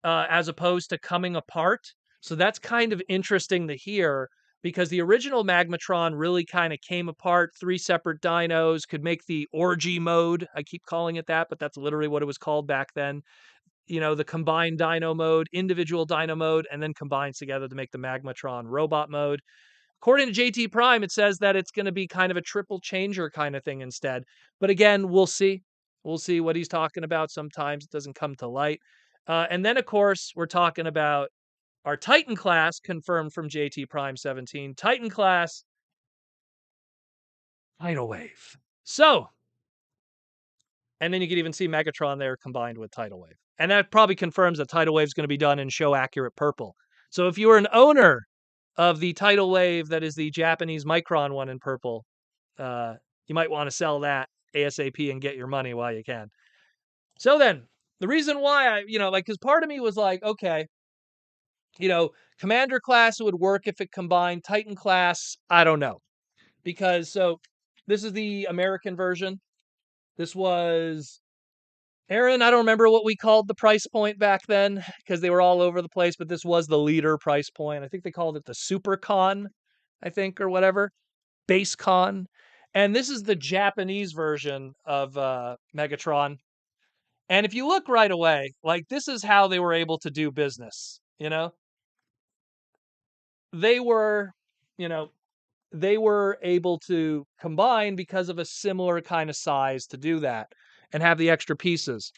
as opposed to coming apart. So that's kind of interesting to hear because the original Magmatron really kind of came apart, 3 separate dinos, could make the orgy mode. I keep calling it that, but that's literally what it was called back then. You know, the combined dino mode, individual dino mode, and then combines together to make the Magmatron robot mode. According to JT Prime, it says that it's going to be kind of a triple changer kind of thing instead. But again, we'll see. We'll see what he's talking about. Sometimes it doesn't come to light. And then, of course, we're talking about our Titan class confirmed from JT Prime 17. Titan class, Tidal Wave. So, and then you can even see Megatron there combined with Tidal Wave. And that probably confirms that Tidal Wave is going to be done in show accurate purple. So if you were an owner of the Tidal Wave that is the Japanese Micron one in purple, you might want to sell that ASAP and get your money while you can. So then, the reason why because part of me was like, okay, Commander class would work if it combined. Titan class, I don't know. Because, so, this is the American version. This was, Aaron, I don't remember what we called the price point back then, because they were all over the place, but this was the leader price point. I think they called it the Super Con, I think, or whatever. Base Con. And this is the Japanese version of Megatron. And if you look right away, this is how they were able to do business, They were, you know, they were able to combine because of a similar kind of size to do that and have the extra pieces.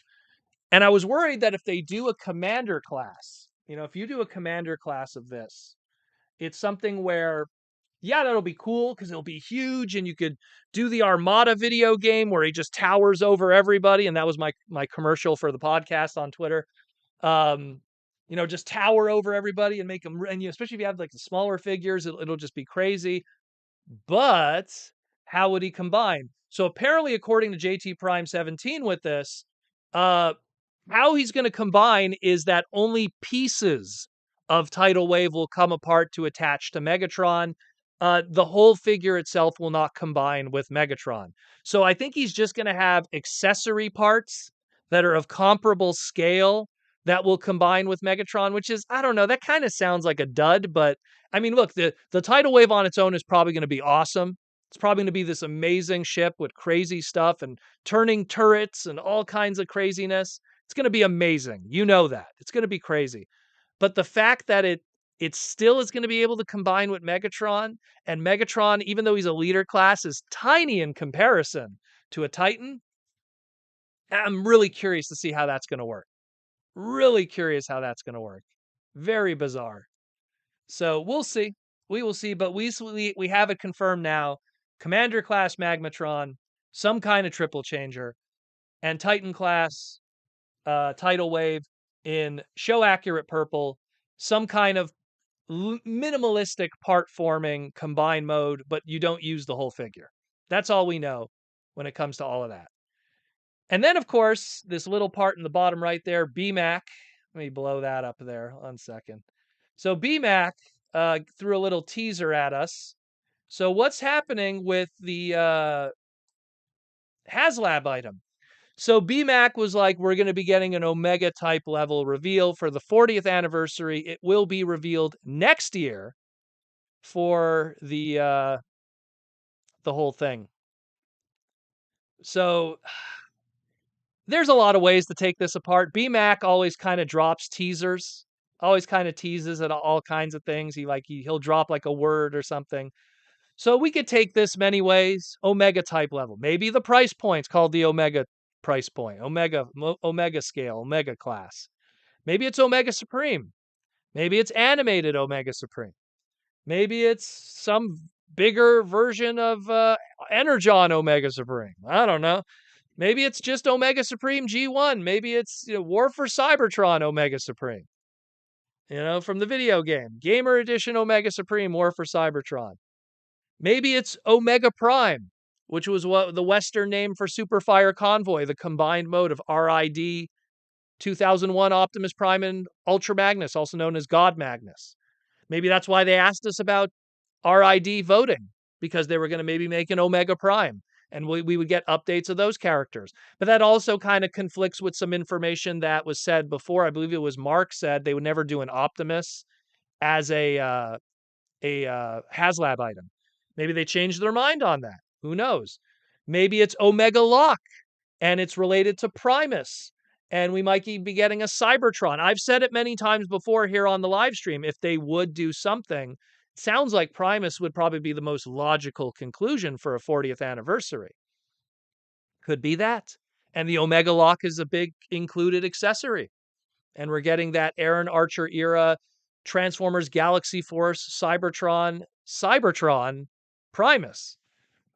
And I was worried that if they do a commander class, if you do a commander class of this, it's something where, yeah, that'll be cool because it'll be huge and you could do the Armada video game where he just towers over everybody. And that was my commercial for the podcast on Twitter. Just tower over everybody and make them, and especially if you have the smaller figures, it'll just be crazy. But how would he combine? So apparently, according to JT Prime 17 with this, uh, how he's going to combine is that only pieces of Tidal Wave will come apart to attach to Megatron. The whole figure itself will not combine with Megatron. So I think he's just going to have accessory parts that are of comparable scale that will combine with Megatron, which is, I don't know, that kind of sounds like a dud, but I mean, look, the Tidal Wave on its own is probably going to be awesome. It's probably going to be this amazing ship with crazy stuff and turning turrets and all kinds of craziness. It's going to be amazing. You know that. It's going to be crazy. But the fact that it still is going to be able to combine with Megatron, and Megatron, even though he's a leader class, is tiny in comparison to a Titan, I'm really curious to see how that's going to work. Really curious how that's going to work. Very bizarre. So we'll see. We will see, but we have it confirmed now. Commander Class Magmatron, some kind of triple changer, and Titan Class Tidal Wave in show accurate purple, some kind of minimalistic part forming combined mode, but you don't use the whole figure. That's all we know when it comes to all of that. And then, of course, this little part in the bottom right there, BMAC. Let me blow that up there 1 second. So BMAC threw a little teaser at us. So what's happening with the HasLab item? So BMAC was like, we're going to be getting an Omega type level reveal for the 40th anniversary. It will be revealed next year for the whole thing. So there's a lot of ways to take this apart. BMAC always kind of drops teasers, always kind of teases at all kinds of things. He'll drop like a word or something. So we could take this many ways. Omega type level. Maybe the price point's called the Omega price point. Omega scale, Omega class. Maybe it's Omega Supreme. Maybe it's animated Omega Supreme. Maybe it's some bigger version of Energon Omega Supreme. I don't know. Maybe it's just Omega Supreme G1. Maybe it's War for Cybertron Omega Supreme. From the video game. Gamer Edition Omega Supreme War for Cybertron. Maybe it's Omega Prime, which was what the Western name for Superfire Convoy, the combined mode of RID 2001 Optimus Prime and Ultra Magnus, also known as God Magnus. Maybe that's why they asked us about RID voting, because they were going to maybe make an Omega Prime, and we would get updates of those characters. But that also kind of conflicts with some information that was said before. I believe it was Mark said they would never do an Optimus as a HasLab item. Maybe they changed their mind on that. Who knows? Maybe it's Omega Lock, and it's related to Primus, and we might be getting a Cybertron. I've said it many times before here on the live stream. If they would do something, it sounds like Primus would probably be the most logical conclusion for a 40th anniversary. Could be that. And the Omega Lock is a big included accessory. And we're getting that Aaron Archer era Transformers Galaxy Force Cybertron Primus.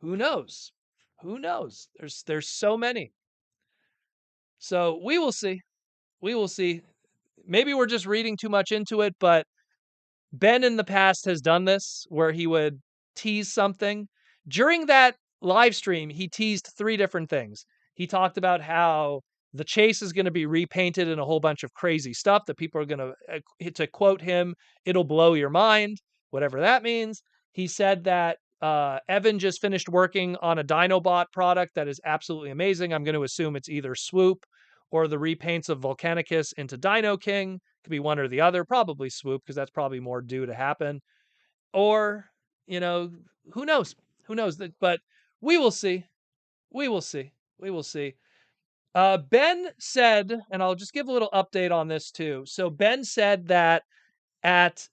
Who knows? Who knows? There's so many. So we will see. We will see. Maybe we're just reading too much into it, but Ben in the past has done this where he would tease something. During that live stream, he teased 3 different things. He talked about how the chase is going to be repainted in a whole bunch of crazy stuff that people are going to quote him, it'll blow your mind, whatever that means. He said that Evan just finished working on a Dinobot product that is absolutely amazing. I'm going to assume it's either Swoop or the repaints of Volcanicus into Dino King. Could be one or the other, probably Swoop, because that's probably more due to happen. Or, who knows? Who knows? But we will see. We will see. We will see. Ben said, and I'll just give a little update on this too. So Ben said that at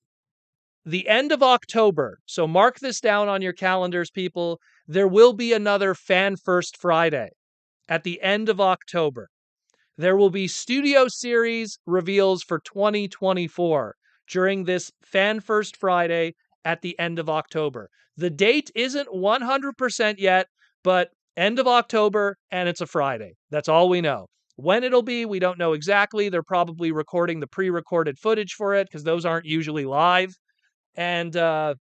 the end of October, so mark this down on your calendars, people, there will be another Fan First Friday at the end of October. There will be Studio Series reveals for 2024 during this Fan First Friday at the end of October. The date isn't 100% yet, but end of October, and it's a Friday. That's all we know. When it'll be, we don't know exactly. They're probably recording the pre-recorded footage for it because those aren't usually live. And they're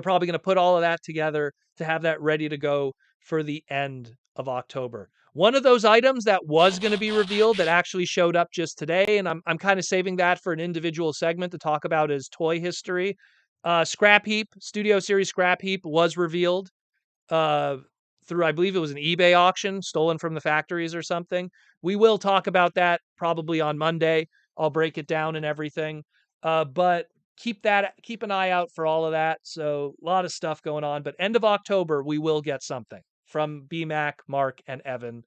probably going to put all of that together to have that ready to go for the end of October. One of those items that was going to be revealed that actually showed up just today, and I'm kind of saving that for an individual segment to talk about, is toy history. Scrap Heap, Studio Series Scrap Heap was revealed through, I believe it was an eBay auction, stolen from the factories or something. We will talk about that probably on Monday. I'll break it down and everything. But keep an eye out for all of that. So a lot of stuff going on, but end of October, we will get something from BMAC, Mark, and Evan.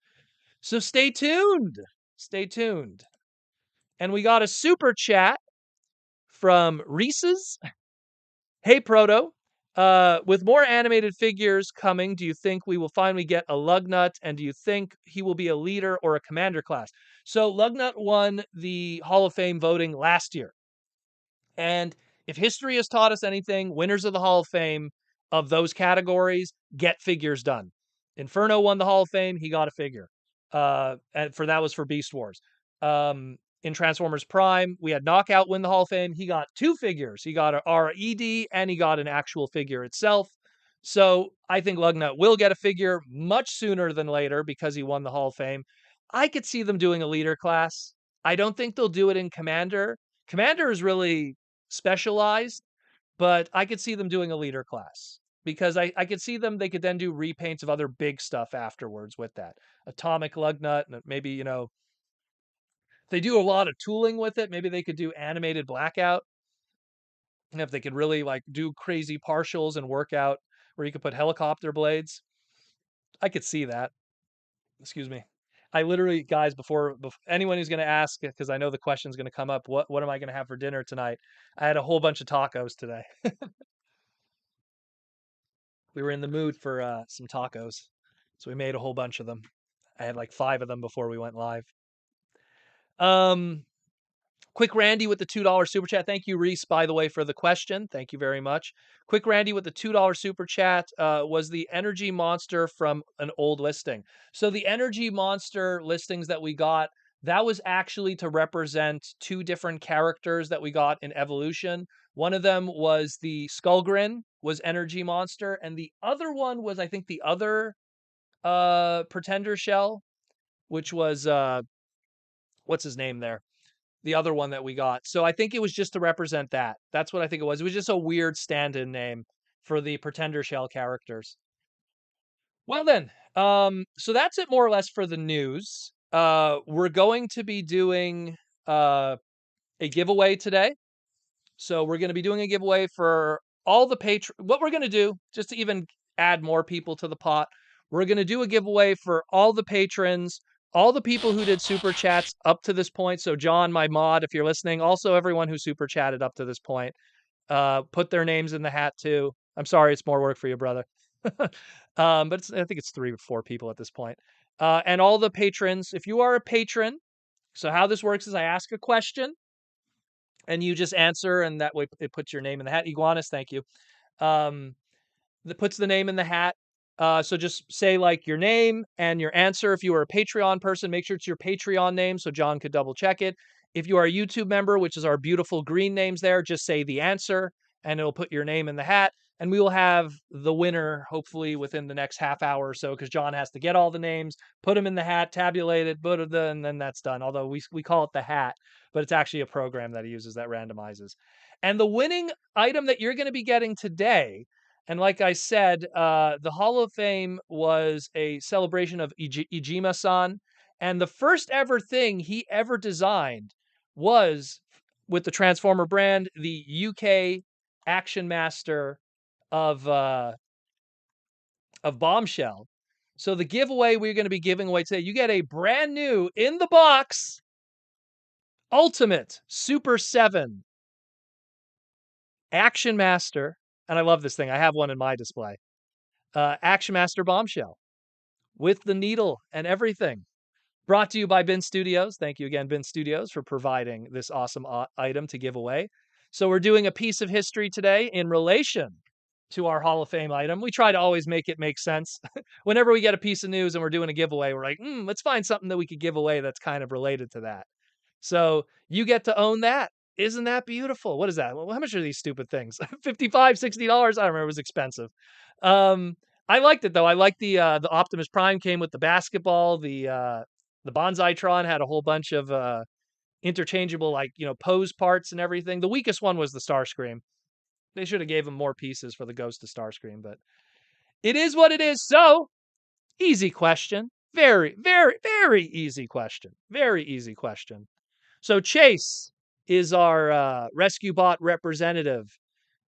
So stay tuned. Stay tuned. And we got a super chat from Reese's. Hey, Proto. With more animated figures coming, do you think we will finally get a Lugnut? And do you think he will be a leader or a commander class? So Lugnut won the Hall of Fame voting last year. And if history has taught us anything, winners of the Hall of Fame of those categories get figures done. Inferno won the Hall of Fame. He got a figure. And that was for Beast Wars. In Transformers Prime, we had Knockout win the Hall of Fame. He got 2 figures. He got a RED and he got an actual figure itself. So I think Lugnut will get a figure much sooner than later because he won the Hall of Fame. I could see them doing a leader class. I don't think they'll do it in Commander. Commander is really specialized, but I could see them doing a leader class because I could see them. They could then do repaints of other big stuff afterwards with that. Atomic Lugnut, and maybe, they do a lot of tooling with it. Maybe they could do animated Blackout. And if they could really do crazy partials and work out where you could put helicopter blades, I could see that. Excuse me. I literally, guys, before anyone who's going to ask, because I know the question's going to come up, what am I going to have for dinner tonight? I had a whole bunch of tacos today. We were in the mood for some tacos, so we made a whole bunch of them. I had like 5 of them before we went live. Um, Quick Randy with the $2 super chat. Thank you, Reese, by the way, for the question. Thank you very much. Quick Randy with the $2 super chat was the energy monster from an old listing. So the energy monster listings that we got, that was actually to represent 2 different characters that we got in Evolution. One of them was the Skullgrin, was energy monster, and the other one was, I think, the other pretender shell, which was what's his name there? The other one that we got. So I think it was just to represent that. That's what I think it was. It was just a weird stand-in name for the pretender shell characters. Well then, so that's it more or less for the news. We're going to be doing a giveaway today. So we're going to be doing a giveaway for all the what we're going to do, just to even add more people to the pot, we're going to do a giveaway for all the patrons, all the people who did super chats up to this point. So John, my mod, if you're listening, also everyone who super chatted up to this point, put their names in the hat too. I'm sorry, it's more work for you, brother. But I think it's 3 or 4 people at this point. And all the patrons, if you are a patron, so how this works is I ask a question and you just answer, and that way it puts your name in the hat. Iguanas, thank you. That puts the name in the hat. So just say like your name and your answer. If you are a Patreon person, make sure it's your Patreon name so John could double check it. If you are a YouTube member, which is our beautiful green names there, just say the answer and it'll put your name in the hat. And we will have the winner hopefully within the next half hour or so, because John has to get all the names, put them in the hat, tabulate it, and then that's done. Although we call it the hat, but it's actually a program that he uses that randomizes. And the winning item that you're going to be getting today, and like I said, the Hall of Fame was a celebration of Ijima-san, and the first ever thing he ever designed was with the Transformer brand, the UK Action Master of Bombshell. So the giveaway we're going to be giving away today, you get a brand new in the box Ultimate Super 7 Action Master, and I love this thing. I have one in my display. Action Master Bombshell with the needle and everything. Brought to you by Bin Studios. Thank you again, Bin Studios, for providing this awesome item to give away. So we're doing a piece of history today in relation to our Hall of Fame item. We try to always make it make sense. Whenever we get a piece of news and we're doing a giveaway, we're like, let's find something that we could give away that's kind of related to that. So you get to own that. Isn't that beautiful? What is that? Well, how much are these stupid things? $55, $60? I don't remember. It was expensive. I liked it though. I liked the Optimus Prime came with the basketball. The Bonsai-tron had a whole bunch of interchangeable, like, pose parts and everything. The weakest one was the Starscream. They should have gave him more pieces for the Ghost of Starscream, but it is what it is. So, easy question. Very, very, very easy question. Very easy question. So Chase is our rescue bot representative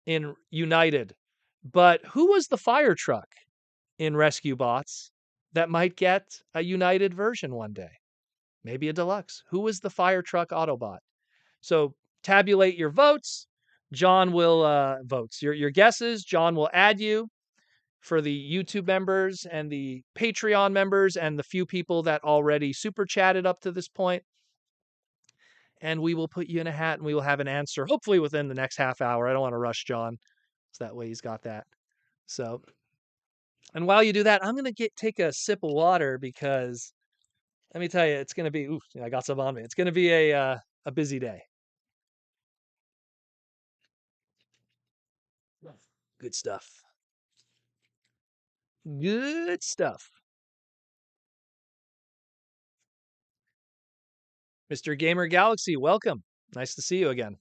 in United. But who was the fire truck in Rescue Bots that might get a United version one day? Maybe a Deluxe. Who was the fire truck Autobot? So tabulate your votes. John will votes your guesses. John will add you for the YouTube members and the Patreon members and the few people that already super chatted up to this point. And we will put you in a hat and we will have an answer, hopefully within the next half hour. I don't want to rush John, so that way he's got that. So, and while you do that, I'm going to take a sip of water because let me tell you, it's going to be, I got some on me. It's going to be a busy day. Good stuff. Good stuff. Mr. Gamer Galaxy, welcome. Nice to see you again.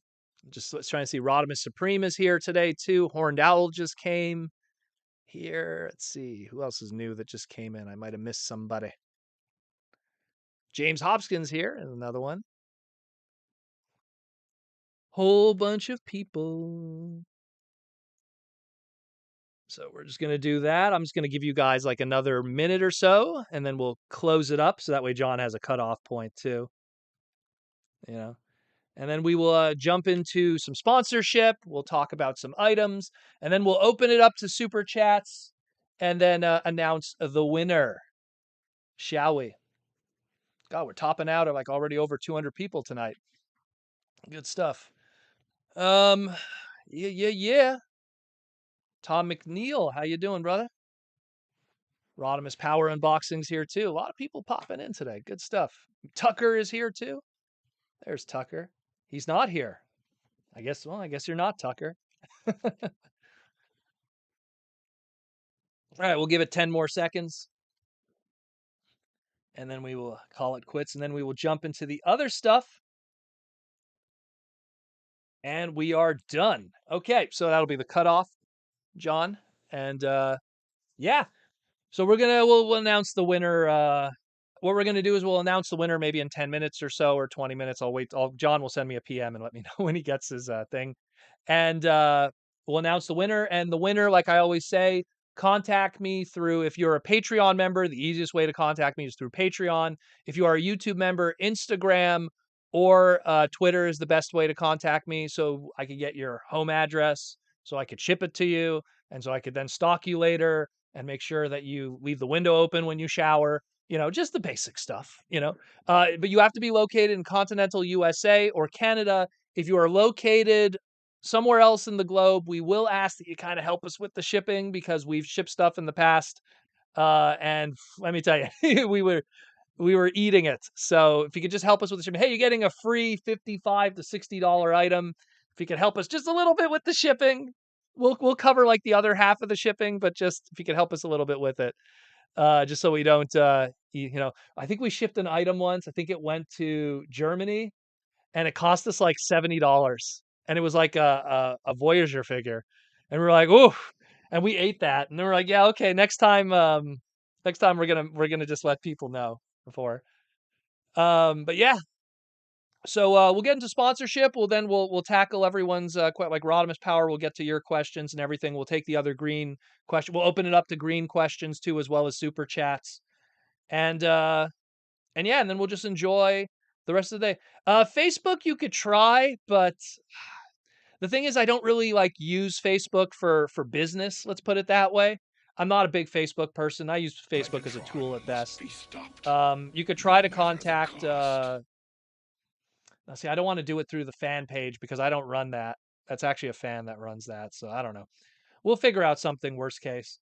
Just trying to see Rodimus Supreme is here today too. Horned Owl just came here. Let's see. Who else is new that just came in? I might have missed somebody. James Hopkins here, and another one. Whole bunch of people. So we're just going to do that. I'm just going to give you guys like another minute or so, and then we'll close it up. So that way John has a cutoff point too. You know, and then we will jump into some sponsorship. We'll talk about some items, and then we'll open it up to super chats, and then announce the winner. Shall we? God, we're topping out at like already over 200 people tonight. Good stuff. Yeah. Tom McNeil, how you doing, brother? Rodimus Power Unboxings here too. A lot of people popping in today. Good stuff. Tucker is here too. There's Tucker. He's not here. I guess you're not Tucker. All right, we'll give it 10 more seconds. And then we will call it quits. And then we will jump into the other stuff. And we are done. Okay, so that'll be the cutoff, John. And yeah. So we'll announce the winner. What we're gonna do is we'll announce the winner maybe in 10 minutes or so, or 20 minutes. I'll wait. John will send me a PM and let me know when he gets his thing. And we'll announce the winner. And the winner, like I always say, contact me through, if you're a Patreon member, the easiest way to contact me is through Patreon. If you are a YouTube member, Instagram or Twitter is the best way to contact me. So I could get your home address, so I could ship it to you, and so I could then stalk you later and make sure that you leave the window open when you shower. Just the basic stuff. But you have to be located in continental USA or Canada. If you are located somewhere else in the globe, we will ask that you kind of help us with the shipping, because we've shipped stuff in the past. And let me tell you, we were eating it. So if you could just help us with the shipping, hey, you're getting a free $55 to $60 item. If you could help us just a little bit with the shipping, we'll cover like the other half of the shipping, but just if you could help us a little bit with it, just so we don't, I think we shipped an item once. I think it went to Germany, and it cost us like $70, and it was like a Voyager figure, and we were like, "Ooh," and we ate that, and then we're like, "Yeah, okay, next time we're gonna just let people know before." But yeah, so we'll get into sponsorship. We'll tackle everyone's like Rodimus Power. We'll get to your questions and everything. We'll take the other green question. We'll open it up to green questions too, as well as super chats, and yeah, and then we'll just enjoy the rest of the day. Facebook, you could try, but the thing is, I don't really like use Facebook for business. Let's put it that way. I'm not a big Facebook person. I use Facebook as a tool at best. You could try to contact. Now, see, I don't want to do it through the fan page because I don't run that. That's actually a fan that runs that, so I don't know. We'll figure out something. Worst case.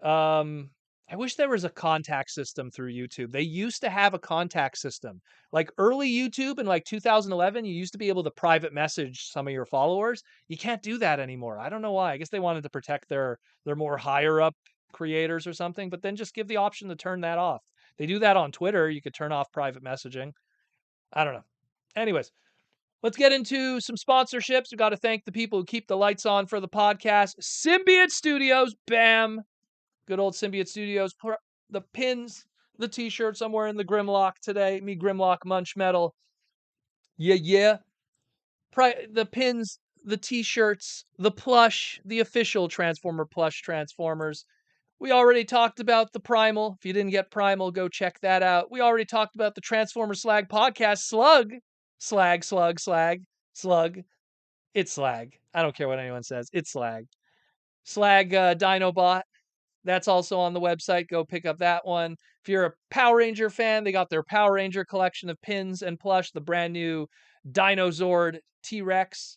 Um, I wish there was a contact system through YouTube. They used to have a contact system. Like early YouTube in like 2011, you used to be able to private message some of your followers. You can't do that anymore. I don't know why. I guess they wanted to protect their more higher up creators or something, but then just give the option to turn that off. They do that on Twitter. You could turn off private messaging. I don't know. Anyways, let's get into some sponsorships. We got to thank the people who keep the lights on for the podcast. Symbiote Studios, bam. Good old Symbiote Studios. The pins, the t-shirts. I'm wearing the Grimlock today. Me Grimlock Munch Metal. Yeah. The pins, the t-shirts, the plush, the official Transformer plush Transformers. We already talked about the Primal. If you didn't get Primal, go check that out. We already talked about the Transformer Slag podcast. Slug. Slug. It's Slag. I don't care what anyone says. It's Slag. Slag Dinobot. That's also on the website. Go pick up that one. If you're a Power Ranger fan, they got their Power Ranger collection of pins and plush. The brand new Dinozord T-Rex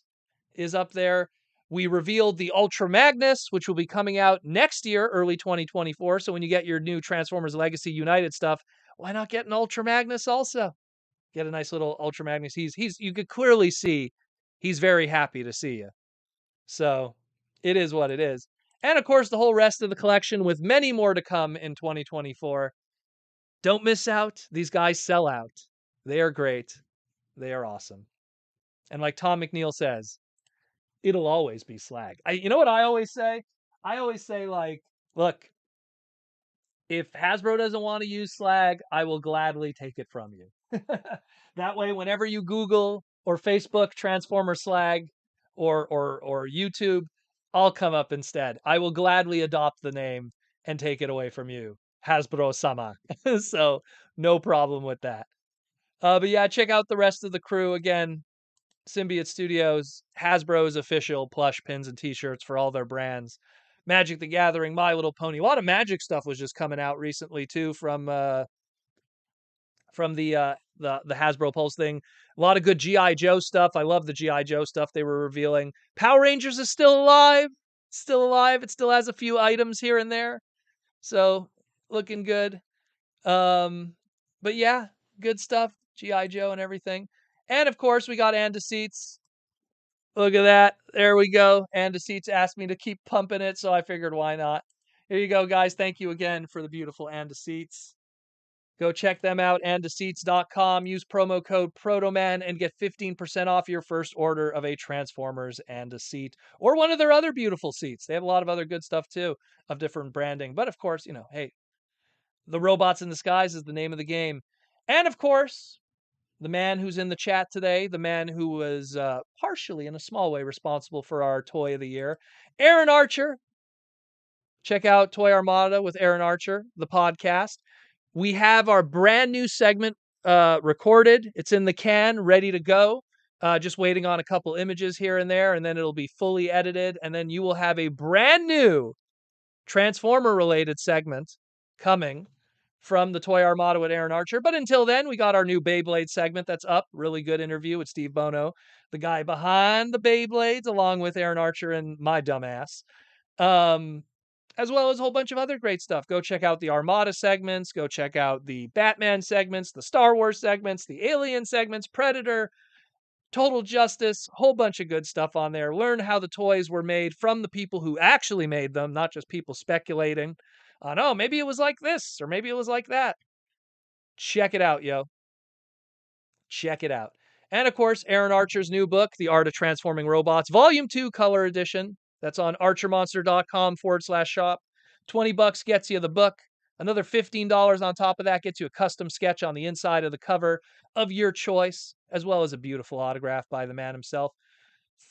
is up there. We revealed the Ultra Magnus, which will be coming out next year, early 2024. So when you get your new Transformers Legacy United stuff, why not get an Ultra Magnus also? Get a nice little Ultra Magnus. You could clearly see he's very happy to see you. So it is what it is. And of course, the whole rest of the collection with many more to come in 2024. Don't miss out. These guys sell out. They are great. They are awesome. And like Tom McNeil says, it'll always be Slag. You know what I always say? I always say, like, look, if Hasbro doesn't want to use Slag, I will gladly take it from you. That way, whenever you Google or Facebook Transformer Slag or YouTube, I'll come up instead. I will gladly adopt the name and take it away from you, Hasbro-sama. So, no problem with that. But yeah, check out the rest of the crew. Again, Symbiote Studios, Hasbro's official plush pins and t-shirts for all their brands. Magic the Gathering, My Little Pony. A lot of Magic stuff was just coming out recently too from the Hasbro Pulse thing. A lot of good GI Joe stuff. I love the GI Joe stuff they were revealing. Power Rangers is still alive. Still alive. It still has a few items here and there. So, looking good. But yeah, good stuff. GI Joe and everything. And of course, we got Seats. Look at that. There we go. Seats asked me to keep pumping it, so I figured why not. Here you go, guys. Thank you again for the beautiful Seats. Go check them out, andseats.com. Use promo code PROTOMAN and get 15% off your first order of a Transformers Seat or one of their other beautiful seats. They have a lot of other good stuff too of different branding. But of course, hey, the robots in the skies is the name of the game. And of course, the man who's in the chat today, the man who was partially, in a small way, responsible for our Toy of the Year, Aaron Archer. Check out Toy Armada with Aaron Archer, the podcast. We have our brand new segment recorded. It's in the can, ready to go. Just waiting on a couple images here and there, and then it'll be fully edited. And then you will have a brand new Transformer-related segment coming from the Toy Armada with Aaron Archer. But until then, we got our new Beyblade segment that's up. Really good interview with Steve Bono, the guy behind the Beyblades, along with Aaron Archer and my dumbass. As well as a whole bunch of other great stuff. Go check out the Armada segments. Go check out the Batman segments, the Star Wars segments, the Alien segments, Predator, Total Justice, whole bunch of good stuff on there. Learn how the toys were made from the people who actually made them, not just people speculating on, oh, maybe it was like this or maybe it was like that. Check it out, yo. Check it out. And of course, Aaron Archer's new book, The Art of Transforming Robots, Volume 2, Color Edition. That's on archermonster.com/shop. $20 gets you the book. Another $15 on top of that gets you a custom sketch on the inside of the cover of your choice, as well as a beautiful autograph by the man himself.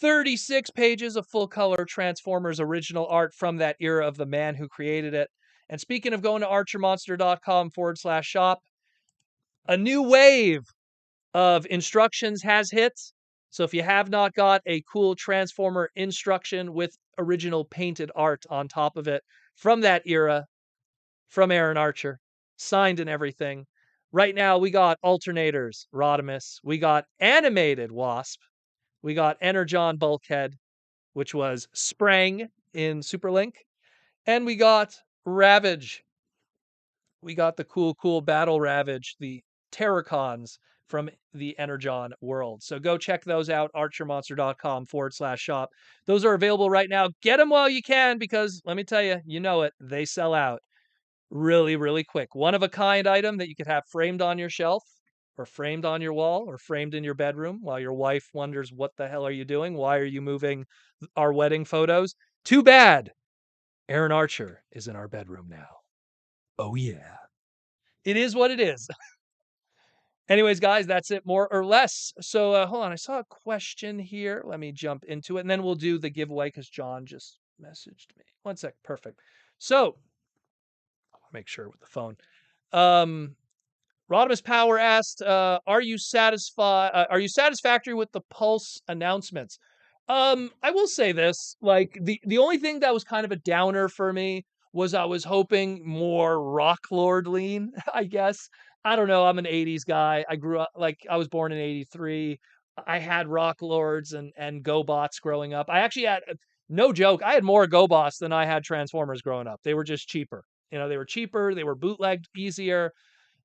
36 pages of full color Transformers original art from that era of the man who created it. And speaking of going to archermonster.com/shop, a new wave of instructions has hit. So if you have not got a cool Transformer instruction with original painted art on top of it from that era, from Aaron Archer, signed and everything, right now we got alternators, Rodimus, we got animated Wasp, we got Energon Bulkhead, which was Sprang in Superlink, and we got Ravage. We got the cool Battle Ravage, the Terracons from the Energon world. So go check those out, archermonster.com/shop. Those are available right now. Get them while you can, because let me tell you, you know it, they sell out really, really quick. One of a kind item that you could have framed on your shelf or framed on your wall or framed in your bedroom while your wife wonders, what the hell are you doing? Why are you moving our wedding photos? Too bad. Aaron Archer is in our bedroom now. Oh yeah. It is what it is. Anyways, guys, that's it more or less. So hold on, I saw a question here. Let me jump into it, and then we'll do the giveaway because John just messaged me. One sec, perfect. So I'll make sure with the phone. Rodimus Power asked, "Are you satisfied? Are you satisfactory with the Pulse announcements?" I will say this: like the only thing that was kind of a downer for me was I was hoping more Rock Lord lean. I guess I don't know. I'm an '80s guy. I grew up like I was born in '83. I had Rock Lords and GoBots growing up. I actually had no joke. I had more GoBots than I had Transformers growing up. They were just cheaper. They were cheaper. They were bootlegged easier.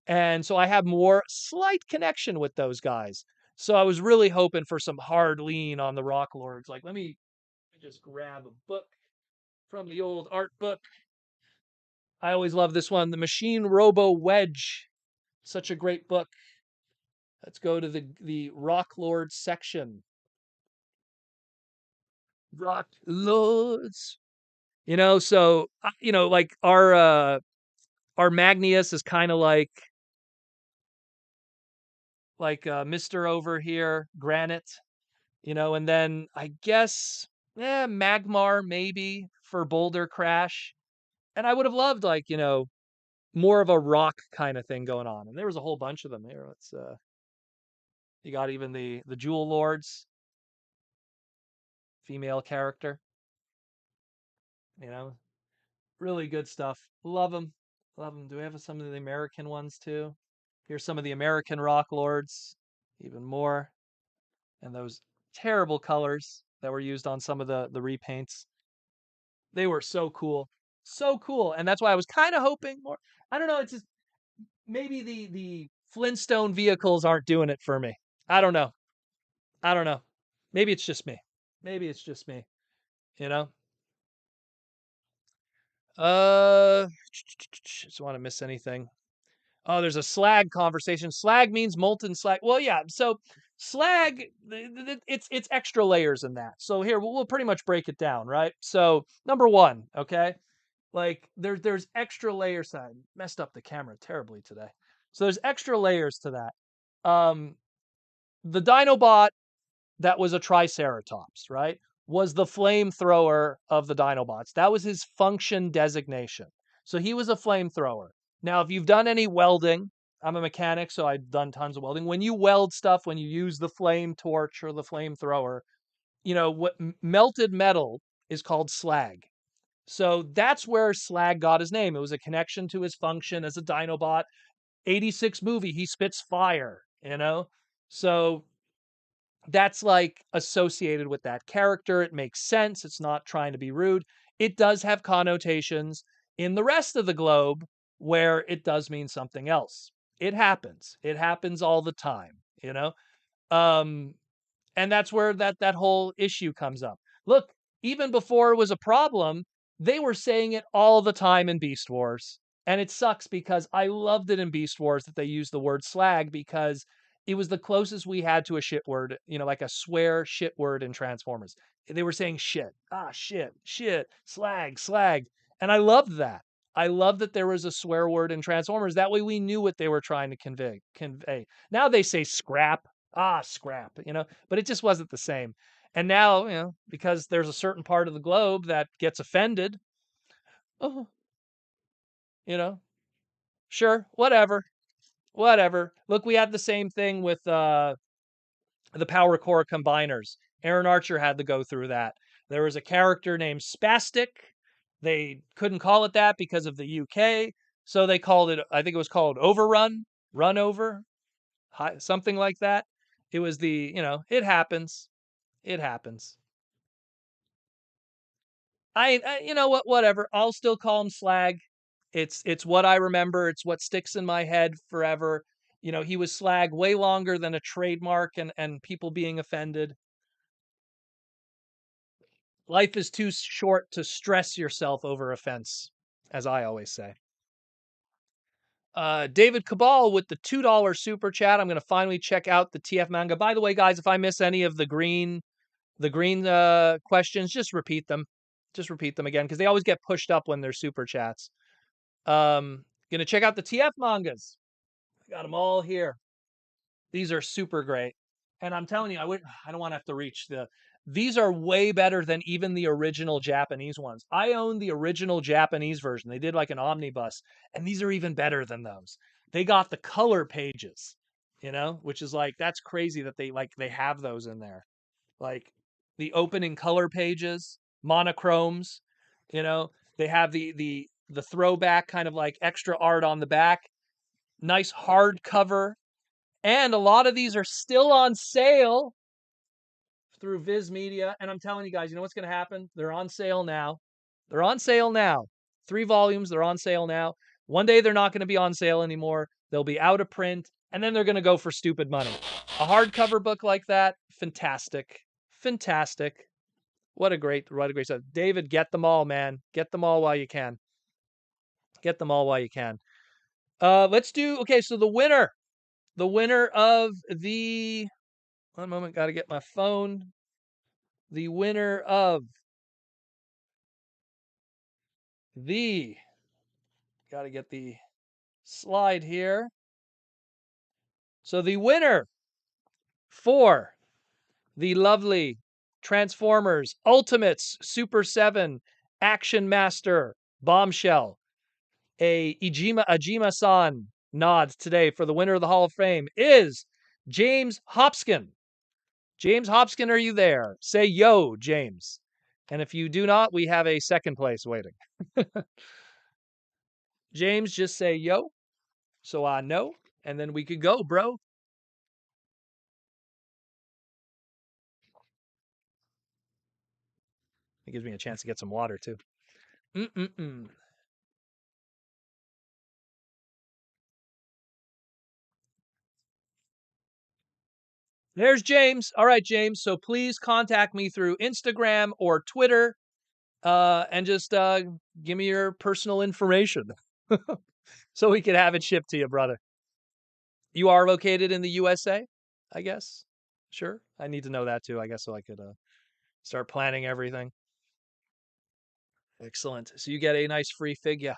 And so I have more slight connection with those guys. So I was really hoping for some hard lean on the Rock Lords. Like, let me just grab a book from the old art book. I always love this one, The Machine Robo Wedge. Such a great book. Let's go to the Rock Lords section. Rock Lords. So like our Magnius is kind of like Mr. over here, Granite, and then I guess Magmar maybe for Boulder Crash. And I would have loved, like, more of a rock kind of thing going on. And there was a whole bunch of them here. You got even the Jewel Lords, female character, you know, really good stuff. Love them. Love them. Do we have some of the American ones too? Here's some of the American Rock Lords, even more. And those terrible colors that were used on some of the repaints. They were so cool. So cool. And that's why I was kind of hoping more. I don't know, it's just maybe the Flintstone vehicles aren't doing it for me. I don't know. I don't know. Maybe it's just me. Maybe it's just me, you know? Just want to miss anything. Oh, there's a slag conversation. Slag means molten slag. Well, yeah. So slag, it's extra layers in that. So here we'll pretty much break it down, right? So number one, okay, like there's extra layers. I messed up the camera terribly today. So there's extra layers to that. The Dinobot that was a Triceratops, right? Was the flamethrower of the Dinobots. That was his function designation. So he was a flamethrower. Now, if you've done any welding, I'm a mechanic, so I've done tons of welding. When you weld stuff, when you use the flame torch or the flamethrower, what melted metal is called slag. So that's where slag got his name. It was a connection to his function as a Dinobot. 86 movie, he spits fire. So that's like associated with that character. It makes sense. It's not trying to be rude. It does have connotations in the rest of the globe where it does mean something else. It happens. It happens all the time. Um, and that's where that whole issue comes up. Look, even before it was a problem, they were saying it all the time in Beast Wars. And it sucks because I loved it in Beast Wars that they used the word slag because it was the closest we had to a shit word, like a swear shit word in Transformers. They were saying shit. Ah, shit, slag, slag. And I loved that. I love that there was a swear word in Transformers. That way we knew what they were trying to convey. Now they say scrap. Ah, scrap. But it just wasn't the same. And now, because there's a certain part of the globe that gets offended, oh, you know, sure, whatever. Whatever. Look, we had the same thing with the Power Core combiners. Aaron Archer had to go through that. There was a character named Spastic. They couldn't call it that because of the UK, so they called it, I think it was called Overrun, Run Over, something like that. It was it happens. It happens. You know what, whatever. I'll still call him Slag. It's what I remember. It's what sticks in my head forever. He was Slag way longer than a trademark and people being offended. Life is too short to stress yourself over offense, as I always say. David Cabal with the $2 super chat. I'm going to finally check out the TF manga. By the way, guys, if I miss any of the green questions, just repeat them. Just repeat them again because they always get pushed up when they're super chats. Gonna check out the TF mangas. Got them all here. These are super great. And I'm telling you, I don't want to have to reach these are way better than even the original Japanese ones. I own the original Japanese version. They did like an omnibus, and these are even better than those. They got the color pages, which is like, that's crazy that they have those in there. Like the opening color pages, monochromes, they have the throwback kind of like extra art on the back, nice hardcover, and a lot of these are still on sale through Viz Media. And I'm telling you guys, you know what's going to happen? They're on sale now. They're on sale now. 3 volumes, they're on sale now. One day they're not going to be on sale anymore. They'll be out of print, and then they're going to go for stupid money. A hardcover book like that, fantastic. Fantastic. What a great stuff. David, get them all, man. Get them all while you can. Get them all while you can. Let's do, okay, so the winner of the, one moment, got to get my phone. The winner of the, got to get the slide here. So the winner for the lovely Transformers, Ultimates, Super 7, Action Master, Bombshell. A Ajima-san nod today for the winner of the Hall of Fame is James Hopskin. James Hopskin, are you there? Say yo, James. And if you do not, we have a second place waiting. James, just say yo, so I know, and then we could go, bro. It gives me a chance to get some water, too. Mm-mm-mm. There's James. All right, James. So please contact me through Instagram or Twitter, and just give me your personal information so we can have it shipped to you, brother. You are located in the USA, I guess. Sure. I need to know that too, I guess, so I could start planning everything. Excellent. So you get a nice free figure.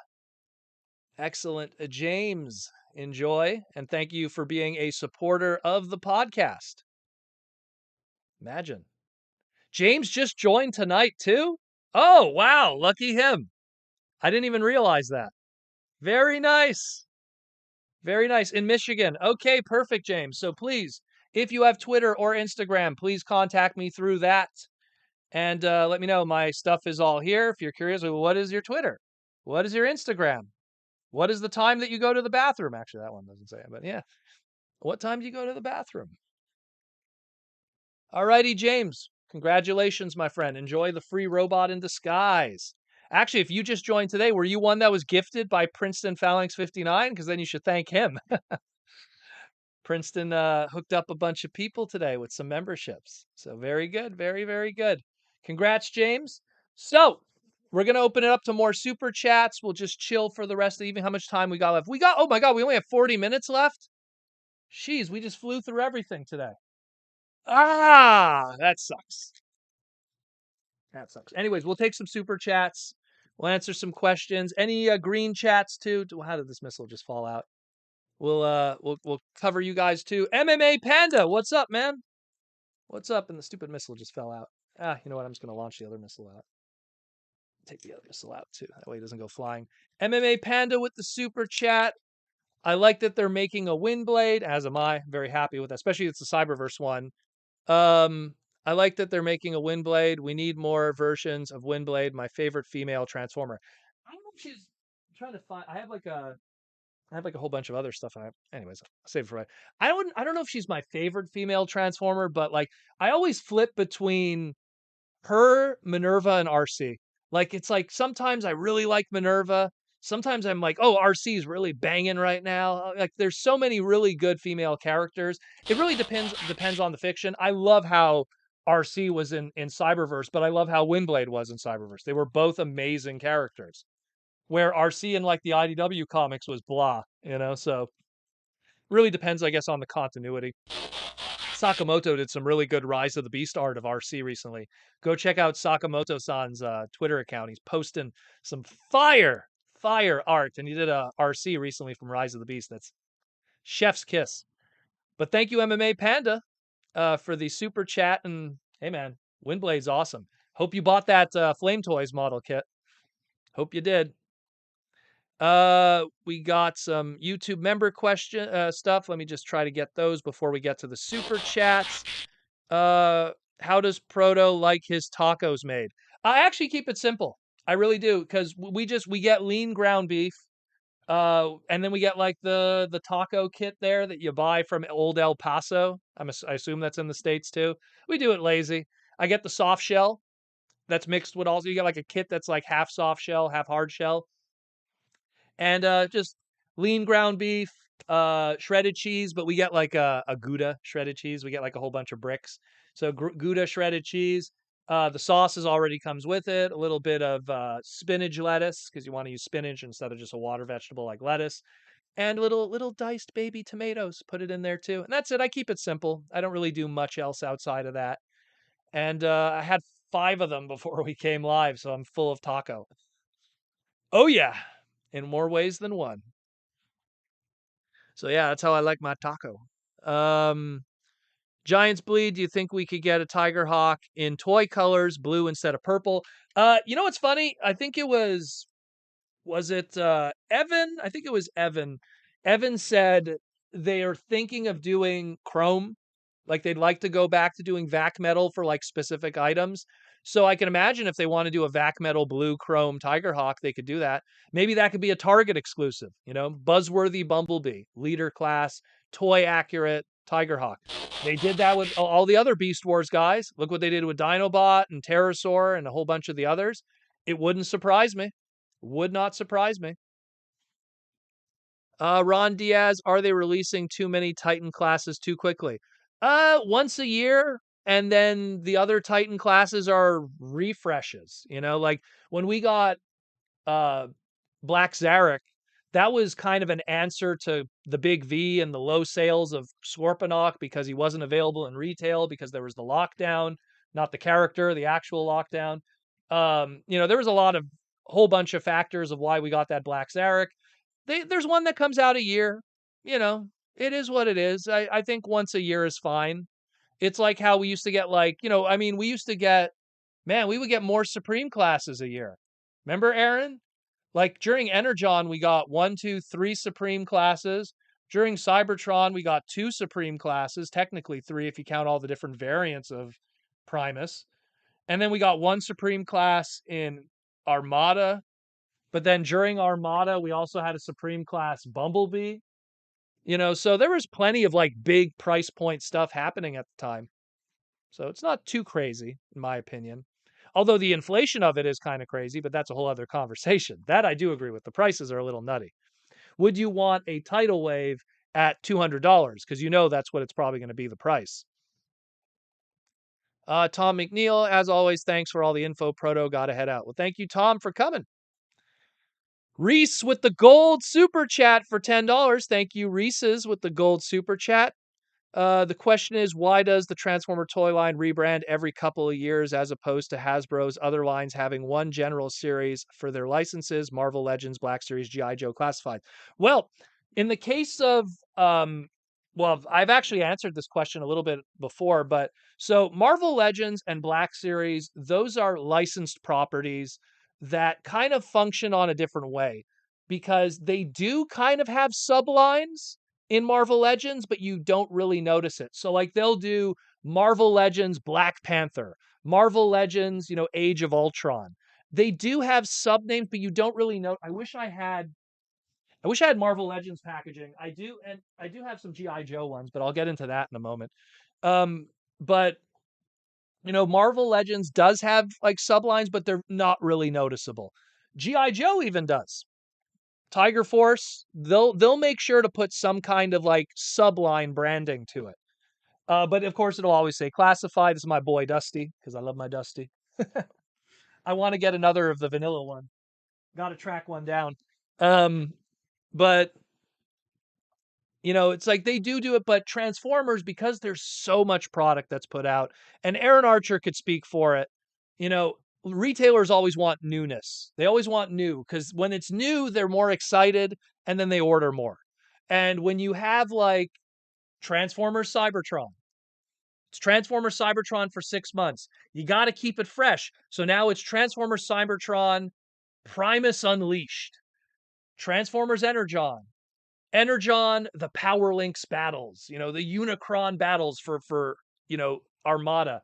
Excellent. James, enjoy. And thank you for being a supporter of the podcast. Imagine. James just joined tonight too? Oh, wow. Lucky him. I didn't even realize that. Very nice. Very nice. In Michigan. Okay, perfect, James. So please, if you have Twitter or Instagram, please contact me through that. And let me know. My stuff is all here. If you're curious, what is your Twitter? What is your Instagram? What is the time that you go to the bathroom? Actually, that one doesn't say it, but yeah. What time do you go to the bathroom? Alrighty, James. Congratulations, my friend. Enjoy the free robot in disguise. Actually, if you just joined today, were you one that was gifted by Princeton Phalanx 59? Because then you should thank him. Princeton hooked up a bunch of people today with some memberships. So very good. Very, very good. Congrats, James. So we're going to open it up to more super chats. We'll just chill for the rest of the evening. How much time we got left? Oh my God, we only have 40 minutes left. Jeez, we just flew through everything today. Ah, that sucks. That sucks. Anyways, we'll take some super chats. We'll answer some questions. Any green chats too? How did this missile just fall out? We'll cover you guys too. MMA Panda, what's up, man? What's up? And the stupid missile just fell out. You know what? I'm just gonna launch the other missile out. Take the other missile out too. That way it doesn't go flying. MMA Panda with the super chat. I like that they're making a Windblade, as am I. Very happy with that, especially it's the Cyberverse one. I like that they're making a Windblade. We need more versions of Windblade, my favorite female Transformer. I don't know if she's I'm trying to find. I have like a whole bunch of other stuff. Anyways, I'll save it for. I don't know if she's my favorite female Transformer, but like I always flip between her, Minerva, and RC. Like it's like sometimes I really like Minerva. Sometimes I'm like, oh, RC is really banging right now. Like there's so many really good female characters. It really depends on the fiction. I love how RC was in Cyberverse, but I love how Windblade was in Cyberverse. They were both amazing characters. Where RC in like the IDW comics was blah, so really depends, I guess, on the continuity. Sakamoto did some really good Rise of the Beast art of RC recently. Go check out Sakamoto-san's Twitter account. He's posting some fire art, and he did a RC recently from Rise of the Beast. That's chef's kiss. But thank you, MMA Panda, for the super chat. And hey, man, Windblade's awesome. Hope you bought that Flame Toys model kit. Hope you did. We got some YouTube member question stuff. Let me just try to get those before we get to the super chats. How does Proto like his tacos made? I actually keep it simple. I really do, because we get lean ground beef, and then we get like the taco kit there that you buy from Old El Paso. I assume that's in the States too. We do it lazy. I get the soft shell that's mixed with also. You get like a kit that's like half soft shell, half hard shell. And just lean ground beef, shredded cheese, but we get like a Gouda shredded cheese. We get like a whole bunch of bricks. So Gouda shredded cheese. The sauces already comes with it. A little bit of spinach lettuce, because you want to use spinach instead of just a water vegetable like lettuce. And little diced baby tomatoes. Put it in there too. And that's it. I keep it simple. I don't really do much else outside of that. And I had 5 of them before we came live, so I'm full of taco. Oh yeah, in more ways than one. So yeah, that's how I like my taco. Giants Bleed, do you think we could get a Tiger Hawk in toy colors, blue instead of purple? You know what's funny? I think it was it Evan? I think it was Evan. Evan said they are thinking of doing chrome. Like they'd like to go back to doing vac metal for like specific items. So I can imagine if they want to do a vac metal blue chrome Tiger Hawk, they could do that. Maybe that could be a Target exclusive, Buzzworthy Bumblebee, leader class, toy accurate Tiger Hawk. They did that with all the other Beast Wars guys. Look what they did with Dinobot and Pterosaur and a whole bunch of the others. It wouldn't surprise me. Would not surprise me. Ron Diaz, are they releasing too many Titan classes too quickly? Once a year, and then the other Titan classes are refreshes. Like when we got uh Black Zarek, that was kind of an answer to the big V and the low sales of Scorponok because he wasn't available in retail because there was the lockdown, not the character, the actual lockdown. There was a lot of whole bunch of factors of why we got that Black Zarek. There's one that comes out a year. You know, it is what it is. I think once a year is fine. It's like how we used to get we used to get, man, we would get more Supreme classes a year. Remember, Aaron? Like during Energon, we got 1, 2, 3 Supreme classes. During Cybertron, we got 2 Supreme classes, technically 3 if you count all the different variants of Primus. And then we got 1 Supreme class in Armada. But then during Armada, we also had a Supreme class Bumblebee. So there was plenty of like big price point stuff happening at the time. So it's not too crazy, in my opinion. Although the inflation of it is kind of crazy, but that's a whole other conversation. That I do agree with. The prices are a little nutty. Would you want a Tidal Wave at $200? Because that's what it's probably going to be the price. Tom McNeil, as always, thanks for all the info. Proto, gotta head out. Well, thank you, Tom, for coming. Reese with the gold super chat for $10. Thank you, Reese's, with the gold super chat. The question is, why does the Transformer toy line rebrand every couple of years as opposed to Hasbro's other lines having one general series for their licenses, Marvel Legends, Black Series, G.I. Joe Classified? Well, in the case of, I've actually answered this question a little bit before, but so Marvel Legends and Black Series, those are licensed properties that kind of function on a different way because they do kind of have sublines in Marvel Legends, but you don't really notice it. So like they'll do Marvel Legends Black Panther, Marvel Legends, Age of Ultron. They do have subnames, but you don't really know. I wish I had Marvel Legends packaging. I do, and I do have some GI Joe ones, but I'll get into that in a moment. But Marvel Legends does have like sublines, but they're not really noticeable. GI Joe even does. Tiger Force, they'll make sure to put some kind of like subline branding to it. But of course, it'll always say classified. This is my boy Dusty because I love my Dusty. I want to get another of the vanilla one. Got to track one down. But it's like they do it, but Transformers, because there's so much product that's put out, and Aaron Archer could speak for it. Retailers always want newness. They always want new because when it's new, they're more excited and then they order more. And when you have like Transformers Cybertron, it's Transformers Cybertron for 6 months. You got to keep it fresh. So now it's Transformers Cybertron Primus Unleashed, Transformers Energon, the Power Links battles, the Unicron battles for Armada.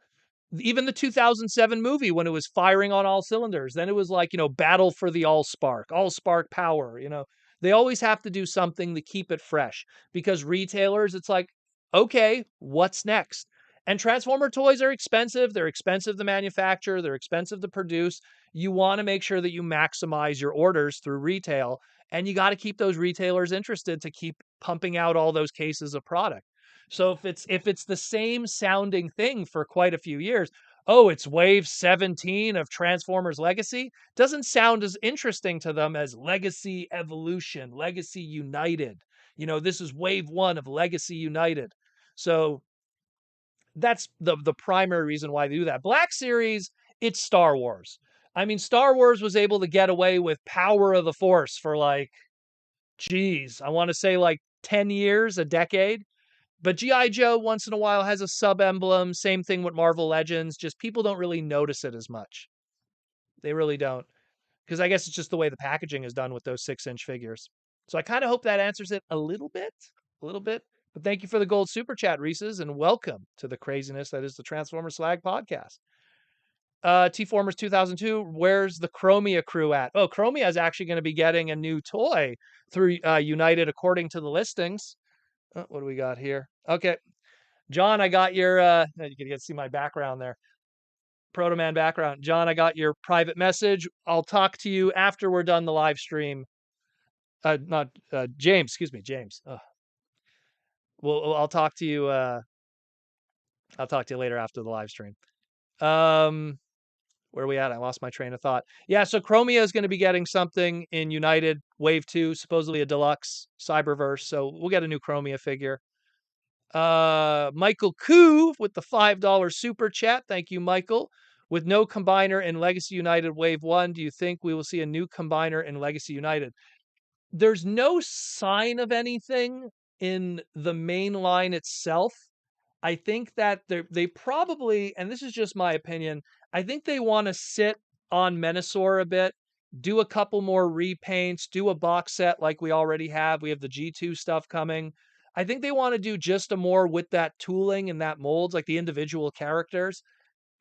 Even the 2007 movie when it was firing on all cylinders. Then it was like, battle for the all spark power. They always have to do something to keep it fresh because retailers, it's like, okay, what's next? And Transformer toys are expensive. They're expensive to manufacture. They're expensive to produce. You want to make sure that you maximize your orders through retail. And you got to keep those retailers interested to keep pumping out all those cases of product. So if it's the same sounding thing for quite a few years, oh, it's wave 17 of Transformers Legacy, doesn't sound as interesting to them as Legacy Evolution, Legacy United. This is wave 1 of Legacy United. So that's the primary reason why they do that. Black Series, it's Star Wars. I mean, Star Wars was able to get away with Power of the Force for like, I want to say like 10 years, a decade. But G.I. Joe once in a while has a sub emblem. Same thing with Marvel Legends. Just people don't really notice it as much. They really don't. Because I guess it's just the way the packaging is done with those 6-inch figures. So I kind of hope that answers it a little bit. A little bit. But thank you for the gold super chat, Reese's, and welcome to the craziness that is the Transformer Slag podcast. T-Formers 2002, where's the Chromia crew at? Oh, Chromia is actually going to be getting a new toy through United according to the listings. What do we got here? Okay. John, I got your, you can see my background there. Proto Man background. John, I got your private message. I'll talk to you after we're done the live stream. Not James, excuse me, James. I'll talk to you. I'll talk to you later after the live stream. Where are we at? I lost my train of thought. Yeah, so Chromia is going to be getting something in United Wave 2, supposedly a deluxe Cyberverse. So we'll get a new Chromia figure. Michael Koo with the $5 super chat. Thank you, Michael. With no combiner in Legacy United Wave 1, do you think we will see a new combiner in Legacy United? There's no sign of anything in the main line itself. I think that they probably, and this is just my opinion, I think they want to sit on Menasor a bit, do a couple more repaints, do a box set like we already have. We have the G2 stuff coming. I think they want to do just a more with that tooling and that molds, like the individual characters.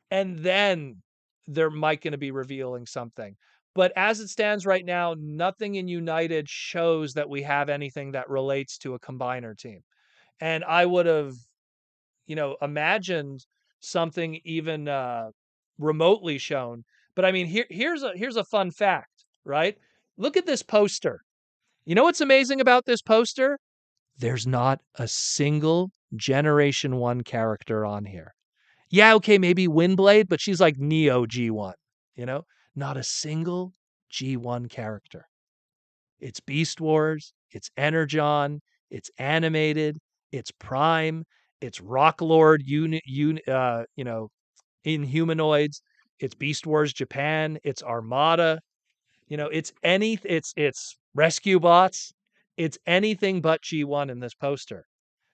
And then they're might going to be revealing something. But as it stands right now, nothing in United shows that we have anything that relates to a combiner team. And I would have, imagined something even remotely shown. But I mean, here's a fun fact, right? Look at this poster. You know what's amazing about this poster? There's not a single Generation 1 character on here. Yeah, okay, maybe Windblade, but she's like Neo G1, you know? Not a single G1 character. It's Beast Wars, it's Energon, it's animated, it's Prime, it's Rock Lord, Inhumanoids, it's Beast Wars Japan, it's Armada, it's Rescue Bots, it's anything but G1 in this poster.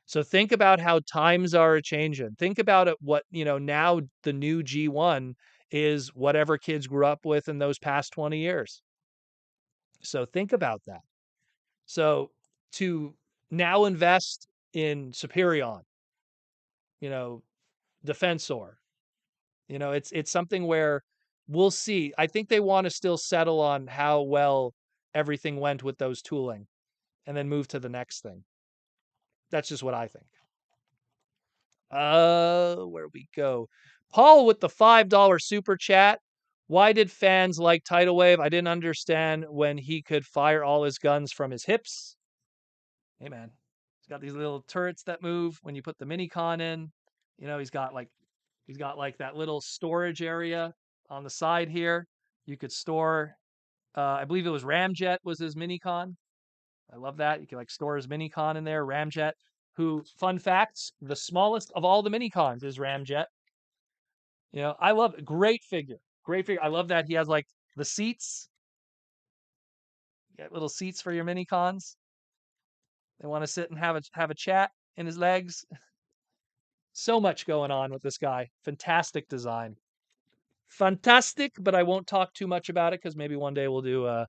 So think about how times are changing. Think about it. What, now the new G1 is whatever kids grew up with in those past 20 years. So think about that. So to now invest in Superion, Defensor, it's something where we'll see. I think they want to still settle on how well everything went with those tooling and then move to the next thing. That's just what I think. Where we go? Paul with the $5 super chat. Why did fans like Tidal Wave? I didn't understand when he could fire all his guns from his hips. Hey man, he's got these little turrets that move when you put the Minicon in. He's got like that little storage area on the side here. You could store I believe it was Ramjet was his Minicon. I love that. You can store his Minicon in there, Ramjet, who, fun facts, the smallest of all the Minicons is Ramjet. I love it. Great figure. Great figure. I love that he has the seats. You got little seats for your Minicons. They want to sit and have a chat in his legs. So much going on with this guy. Fantastic design. Fantastic, but I won't talk too much about it because maybe one day we'll do a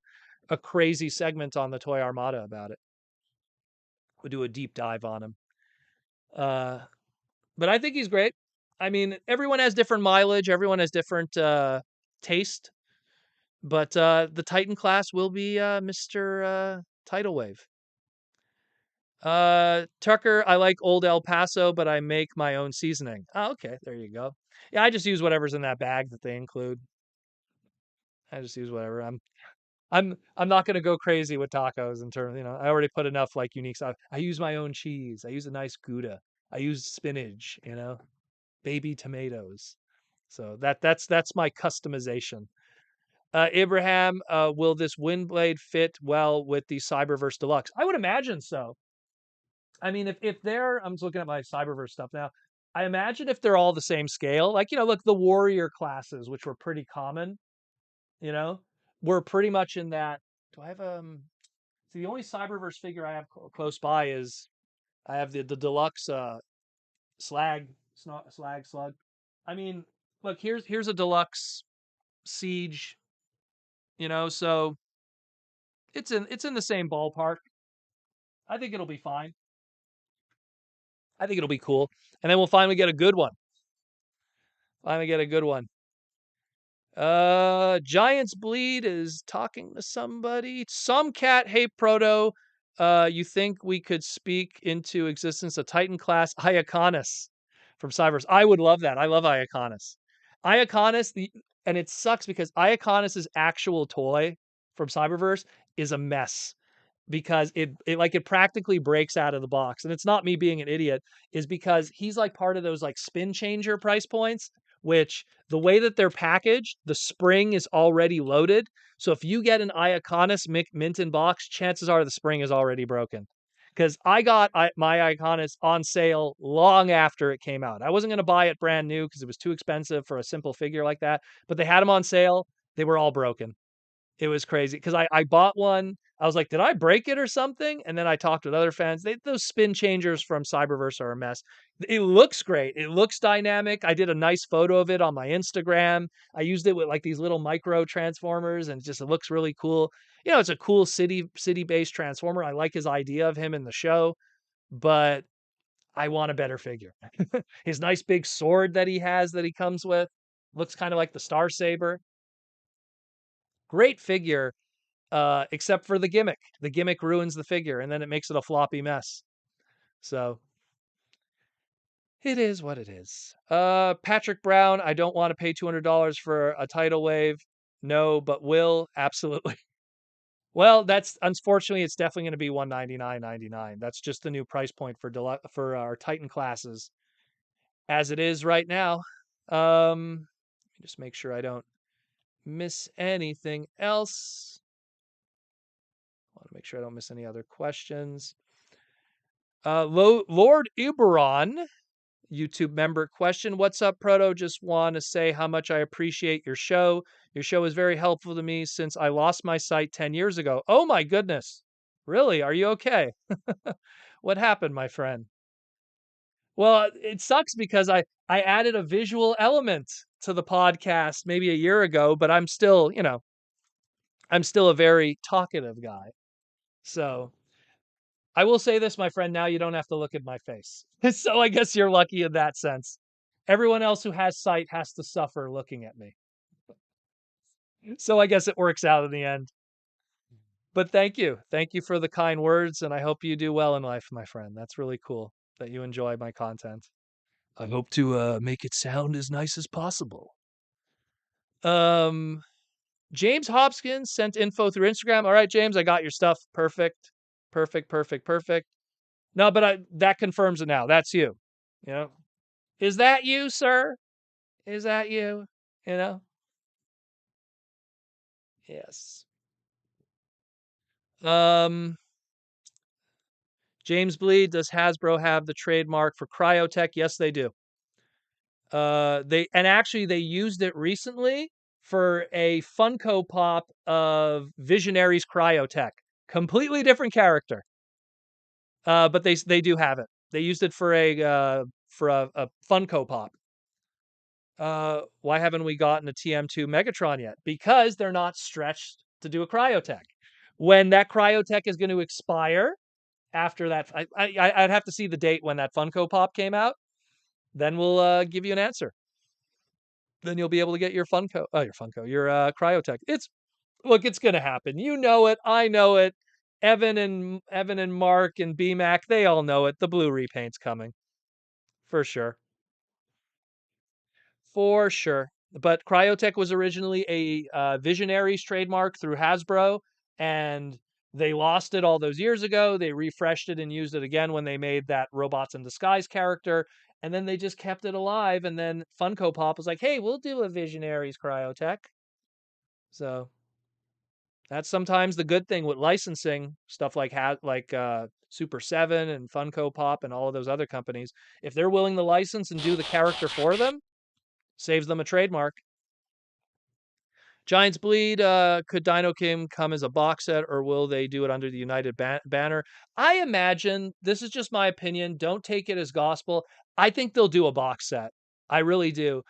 crazy segment on the Toy Armada about it. We'll do a deep dive on him. But I think he's great. I mean, everyone has different mileage. Everyone has different taste. But the Titan class will be Mr. Tidal Wave. Tucker, I like Old El Paso, but I make my own seasoning. Oh, okay. There you go. Yeah, I just use whatever's in that bag that they include. I just use whatever. I'm not gonna go crazy with tacos in terms, I already put enough unique stuff. I use my own cheese. I use a nice Gouda. I use spinach, baby tomatoes. So that's my customization. Abraham, will this Windblade fit well with the Cyberverse Deluxe? I would imagine so. I mean, if I'm just looking at my Cyberverse stuff now. I imagine if they're all the same scale, look, the Warrior classes, which were pretty common, we're pretty much in that. Do I have see, the only Cyberverse figure I have close by is I have the deluxe slag, slag slug. I mean, look, here's a deluxe siege, so it's in the same ballpark. I think it'll be fine. I think it'll be cool. And then we'll finally get a good one. Finally get a good one. Giants Bleed is talking to somebody. Some cat, hey Proto. You think we could speak into existence a Titan class Iaconus from Cybers? I would love that. I love Iaconus. Iaconus, and it sucks because Iaconus's actual toy from Cyberverse is a mess because it practically breaks out of the box. And it's not me being an idiot, is because he's like part of those like spin changer price points, which the way that they're packaged, the spring is already loaded. So if you get an Iaconus mint in box, chances are the spring is already broken. Because I got my Iaconus on sale long after it came out. I wasn't going to buy it brand new because it was too expensive for a simple figure like that. But they had them on sale. They were all broken. It was crazy because I bought one. I was like, did I break it or something? And then I talked with other fans. Those spin changers from Cyberverse are a mess. It looks great. It looks dynamic. I did a nice photo of it on my Instagram. I used it with like these little micro transformers, and it looks really cool. It's a cool city-based transformer. I like his idea of him in the show, but I want a better figure. His nice big sword that he has that he comes with looks kind of like the Star Saber. Great figure, except for the gimmick. The gimmick ruins the figure, and then it makes it a floppy mess. So it is what it is. Patrick Brown, I don't want to pay $200 for a Tidal Wave. No, but will absolutely. Well, that's unfortunately it's definitely going to be $199.99. That's just the new price point for our Titan classes as it is right now. Let me just make sure I don't miss anything else. I want to make sure I don't miss any other questions. Lord Uberon, YouTube member question. What's up, Proto? Just want to say how much I appreciate your show. Your show is very helpful to me since I lost my sight 10 years ago. Oh my goodness. Really? Are you okay? What happened, my friend? Well, it sucks because I added a visual element to the podcast maybe a year ago, but I'm still a very talkative guy. So I will say this, my friend, now you don't have to look at my face. So I guess you're lucky in that sense. Everyone else who has sight has to suffer looking at me. So I guess it works out in the end. But thank you. Thank you for the kind words, and I hope you do well in life, my friend. That's really cool that you enjoy my content. I hope to make it sound as nice as possible. Um, James Hopkins sent info through Instagram. All right, James, I got your stuff. Perfect. Perfect, perfect, perfect. No, but that confirms it now. That's you. You know, is that you, sir? Is that you? You know? Yes. Um, James Bleed, does Hasbro have the trademark for cryotech? Yes, they do. They used it recently for a Funko Pop of Visionaries Cryotech. Completely different character. But they do have it. They used it for a Funko Pop. Why haven't we gotten a TM2 Megatron yet? Because they're not stretched to do a cryotech. When that cryotech is going to expire after that, I'd have to see the date when that Funko Pop came out. Then we'll give you an answer. Then you'll be able to get your cryotech. It's going to happen. You know it. I know it. Evan and Mark and BMAC, they all know it. The blue repaint's coming for sure. For sure. But Cryotech was originally a Visionaries trademark through Hasbro, and they lost it all those years ago. They refreshed it and used it again when they made that Robots in Disguise character, and then they just kept it alive. And then Funko Pop was like, "Hey, we'll do a Visionaries Cryotech." So that's sometimes the good thing with licensing stuff like Super 7 and Funko Pop and all of those other companies. If they're willing to license and do the character for them, saves them a trademark. Giants Bleed, could Dino King come as a box set, or will they do it under the United banner? I imagine, this is just my opinion, don't take it as gospel. I think they'll do a box set. I really do.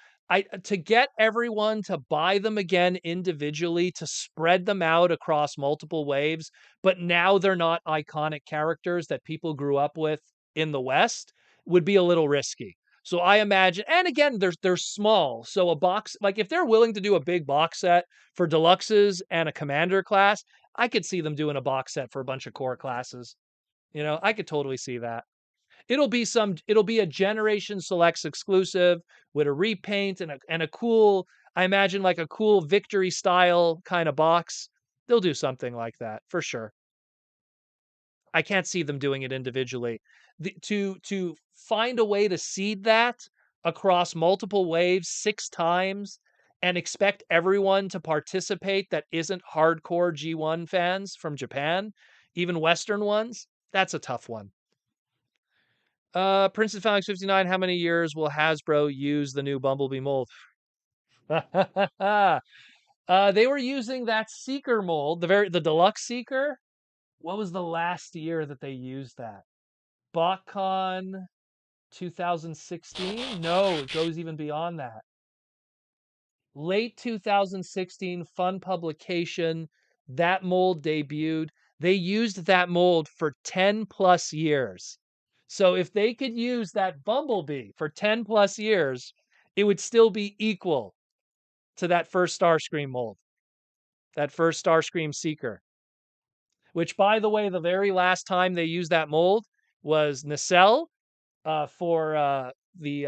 To get everyone to buy them again individually, to spread them out across multiple waves, but now they're not iconic characters that people grew up with in the West, would be a little risky. So I imagine, and again, they're small. So a box, like if they're willing to do a big box set for deluxes and a commander class, I could see them doing a box set for a bunch of core classes. I could totally see that. It'll be a Generation Selects exclusive with a repaint and a cool, I imagine like a cool victory style kind of box. They'll do something like that for sure. I can't see them doing it individually. To find a way to seed that across multiple waves 6 times and expect everyone to participate that isn't hardcore G1 fans from Japan, even Western ones, that's a tough one. Princeton Phalanx 59, how many years will Hasbro use the new Bumblebee mold? They were using that Seeker mold, the Deluxe Seeker. What was the last year that they used that? BotCon 2016? No, it goes even beyond that. Late 2016, fun publication. That mold debuted. They used that mold for 10 plus years. So if they could use that Bumblebee for 10 plus years, it would still be equal to that first Starscream mold, that first Starscream Seeker. Which, by the way, the very last time they used that mold was Nacelle for the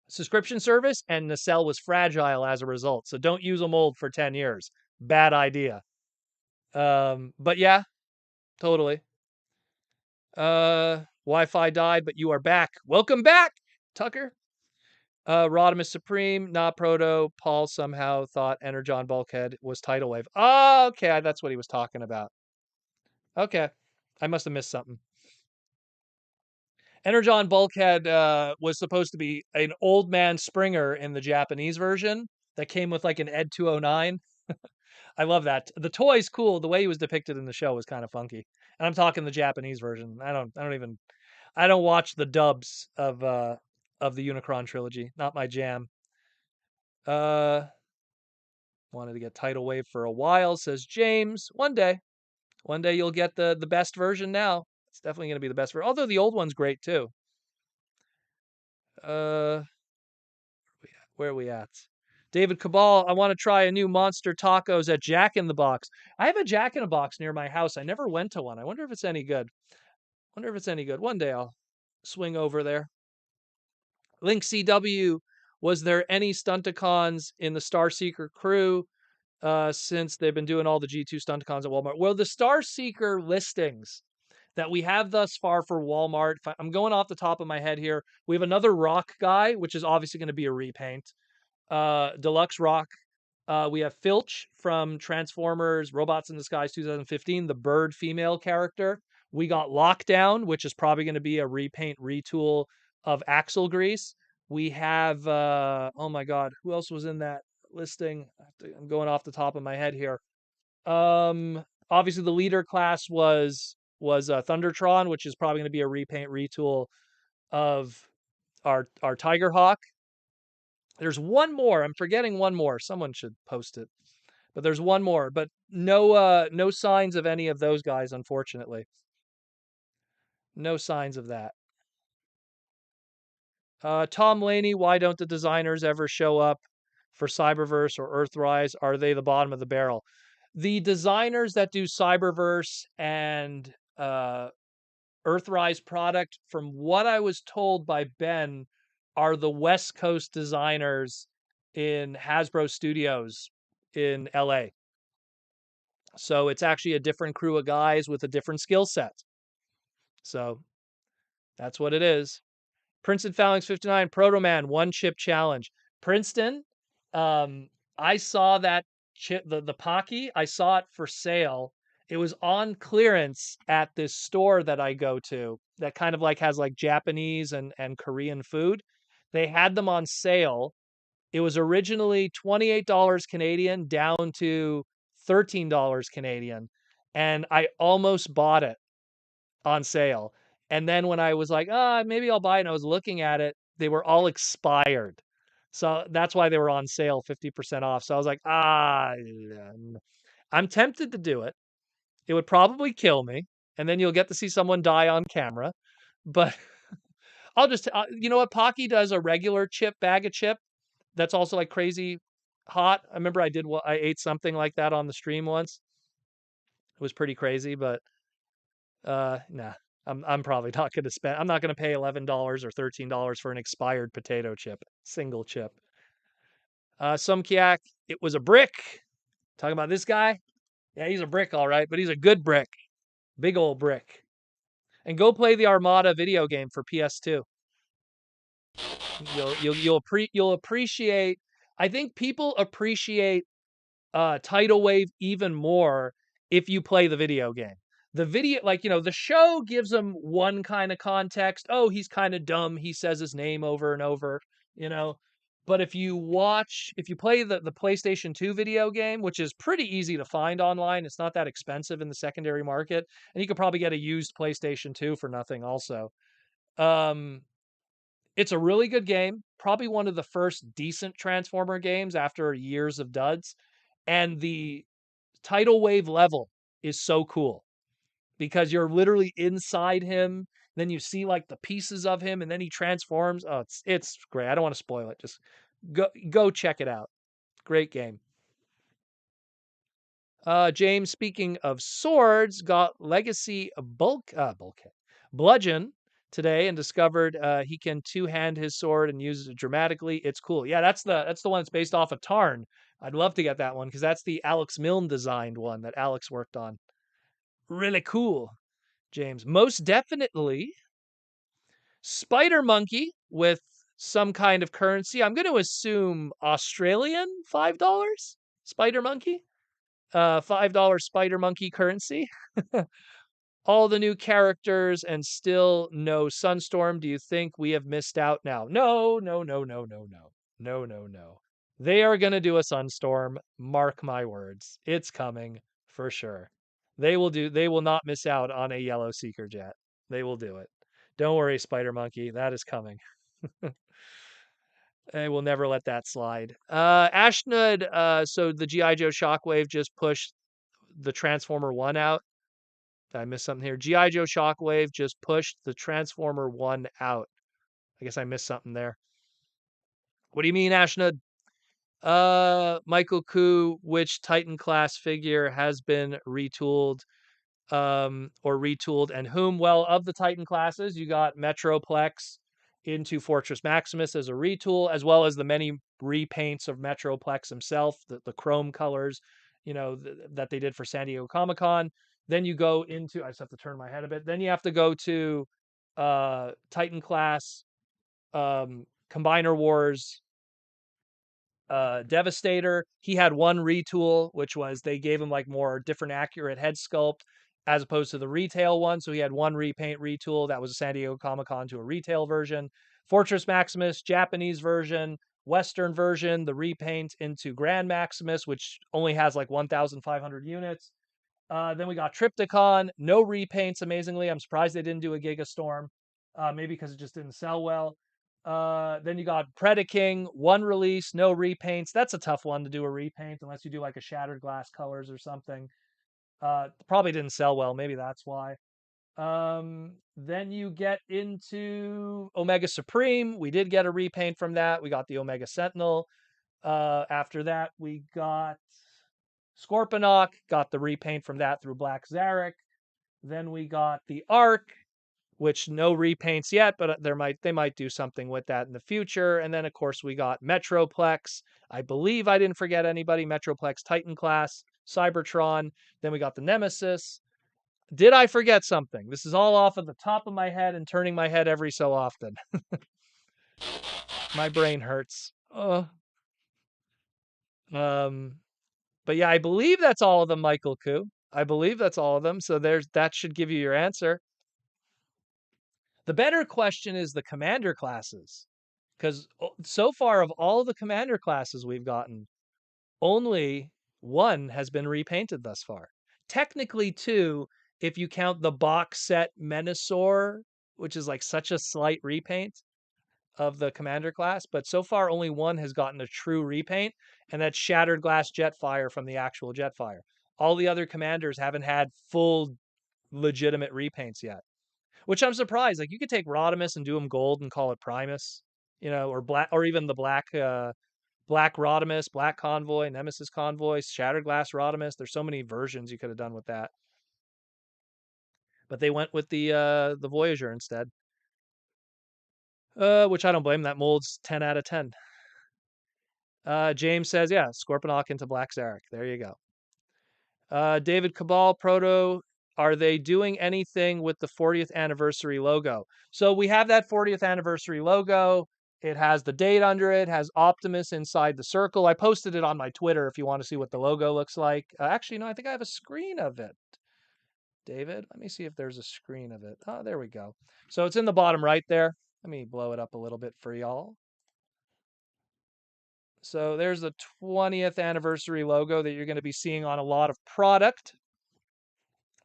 subscription service, and Nacelle was fragile as a result. So don't use a mold for 10 years. Bad idea. But yeah, totally. Wi-Fi died, but you are back. Welcome back, Tucker. Rodimus Supreme, not Proto. Paul somehow thought Energon Bulkhead was Tidal Wave. Oh, okay, that's what he was talking about. Okay, I must have missed something. Energon Bulkhead was supposed to be an old man Springer in the Japanese version that came with like an Ed 209. I love that. The toy's cool. The way he was depicted in the show was kind of funky. And I'm talking the Japanese version. I don't watch the dubs of the Unicron trilogy. Not my jam. Uh Wanted to get Tidal Wave for a while, says James. One day. One day you'll get the best version now. It's definitely gonna be the best version. Although the old one's great too. Uh Where are we at? David Cabal, I want to try a new Monster Tacos at Jack in the Box. I have a Jack in a Box near my house. I never went to one. I wonder if it's any good. Wonder if it's any good. One day I'll swing over there. Link CW, was there any Stunticons in the Starseeker crew since they've been doing all the G2 Stunticons at Walmart? Well, the Starseeker listings that we have thus far for Walmart, I'm going off the top of my head here. We have another Rock guy, which is obviously going to be a repaint. Deluxe Rock. We have Filch from Transformers Robots in Disguise 2015, the bird female character. We got Lockdown, which is probably going to be a repaint retool of Axle Grease. We have oh my god, who else was in that listing? I'm going off the top of my head here. Obviously the leader class was Thundertron, which is probably going to be a repaint retool of our Tigerhawk. There's one more. I'm forgetting one more. Someone should post it. But there's one more. But no signs of any of those guys, unfortunately. No signs of that. Tom Laney, why don't the designers ever show up for Cyberverse or Earthrise? Are they the bottom of the barrel? The designers that do Cyberverse and Earthrise product, from what I was told by Ben, are the West Coast designers in Hasbro Studios in LA. So it's actually a different crew of guys with a different skill set. So that's what it is. Princeton Phalanx 59, Proto Man, one chip challenge. Princeton, I saw that chip, the Pocky, I saw it for sale. It was on clearance at this store that I go to that kind of like has like Japanese and Korean food. They had them on sale It was originally $28 Canadian down to $13 Canadian, and I almost bought it on sale. And then when I was like, maybe I'll buy it, and I was looking at it, they were all expired. So that's why they were on sale, 50% off. So I was like, I'm tempted to do it. It would probably kill me, and then you'll get to see someone die on camera. But I'll just, you know what? Pocky does a regular bag of chip that's also like crazy hot. I remember I ate something like that on the stream once. It was pretty crazy, but nah. I'm probably not going to spend. I'm not going to pay $11 or $13 for an expired potato chip, single chip. Sumkiak, it was a brick. Talking about this guy? Yeah, he's a brick, all right, but he's a good brick. Big old brick. And go play the Armada video game for PS2. You'll appreciate. I think people appreciate Tidal Wave even more if you play the video game. The video, like, the show gives them one kind of context. Oh, he's kind of dumb. He says his name over and over, you know. But if you play the PlayStation 2 video game, which is pretty easy to find online, it's not that expensive in the secondary market, and you could probably get a used PlayStation 2 for nothing also. It's a really good game, probably one of the first decent Transformer games after years of duds. And the Tidal Wave level is so cool because you're literally inside him. Then you see like the pieces of him, and then he transforms. Oh, it's great. I don't want to spoil it. Just go check it out. Great game. James, speaking of swords, got Legacy Bulkhead Bludgeon today and discovered he can two-hand his sword and use it dramatically. It's cool. Yeah, that's the one that's based off of Tarn. I'd love to get that one because that's the Alex Milne designed one that Alex worked on. Really cool, James. Most definitely Spider Monkey with some kind of currency. I'm going to assume Australian $5 Spider Monkey. $5 Spider Monkey currency. All the new characters and still no Sunstorm. Do you think we have missed out now? No, no, no, no, no, no. No, no, no. They are going to do a Sunstorm. Mark my words. It's coming for sure. They will not miss out on a yellow Seeker Jet. They will do it. Don't worry, Spider Monkey. That is coming. They will never let that slide. Ashnud, so the G.I. Joe Shockwave just pushed the Transformer 1 out. Did I miss something here? G.I. Joe Shockwave just pushed the Transformer 1 out. I guess I missed something there. What do you mean, Ashnud? Michael Koo, which Titan class figure has been retooled or retooled, and whom? Well, of the Titan classes, you got Metroplex into Fortress Maximus as a retool, as well as the many repaints of Metroplex himself, the chrome colors, that they did for San Diego Comic-Con. Then you go into, I just have to turn my head a bit. Then you have to go to Titan class, Combiner Wars, Devastator. He had one retool, which was they gave him like more different accurate head sculpt as opposed to the retail one. So he had one repaint retool that was a San Diego Comic-Con to a retail version. Fortress Maximus, Japanese version, Western version, the repaint into Grand Maximus, which only has like 1,500 units. Then we got Triptychon, no repaints, amazingly. I'm surprised they didn't do a Gigastorm, maybe because it just didn't sell well. Then you got Predaking, one release, no repaints. That's a tough one to do a repaint unless you do like a Shattered Glass Colors or something. Probably didn't sell well. Maybe that's why. Then you get into Omega Supreme. We did get a repaint from that. We got the Omega Sentinel. After that, we got Scorponok, got the repaint from that through Black Zarek. Then we got the Arc, which no repaints yet, but they might do something with that in the future. And then of course we got Metroplex. I believe I didn't forget anybody. Metroplex Titan class, Cybertron. Then we got the Nemesis. Did I forget something? This is all off of the top of my head and turning my head every so often. My brain hurts. But yeah, I believe that's all of them, Michael Koo. I believe that's all of them. So that should give you your answer. The better question is the Commander classes. Because so far of all the Commander classes we've gotten, only one has been repainted thus far. Technically two, if you count the box set Menasor, which is like such a slight repaint of the Commander class, but so far only one has gotten a true repaint, and that's Shattered Glass Jetfire from the actual Jetfire. All the other Commanders haven't had full legitimate repaints yet, which I'm surprised. Like, you could take Rodimus and do him gold and call it Primus, or black, or even the black Rodimus, Black Convoy, Nemesis Convoy, Shattered Glass Rodimus. There's so many versions you could have done with that. But they went with the Voyager instead. Which I don't blame. That mold's 10 out of 10. James says, yeah, Scorponok into Black Zarek. There you go. David Cabal, Proto, are they doing anything with the 40th anniversary logo? So we have that 40th anniversary logo. It has the date under it, has Optimus inside the circle. I posted it on my Twitter if you want to see what the logo looks like. Actually, no, I think I have a screen of it. David, let me see if there's a screen of it. Oh, there we go. So it's in the bottom right there. Let me blow it up a little bit for y'all. So there's the 20th anniversary logo that you're going to be seeing on a lot of product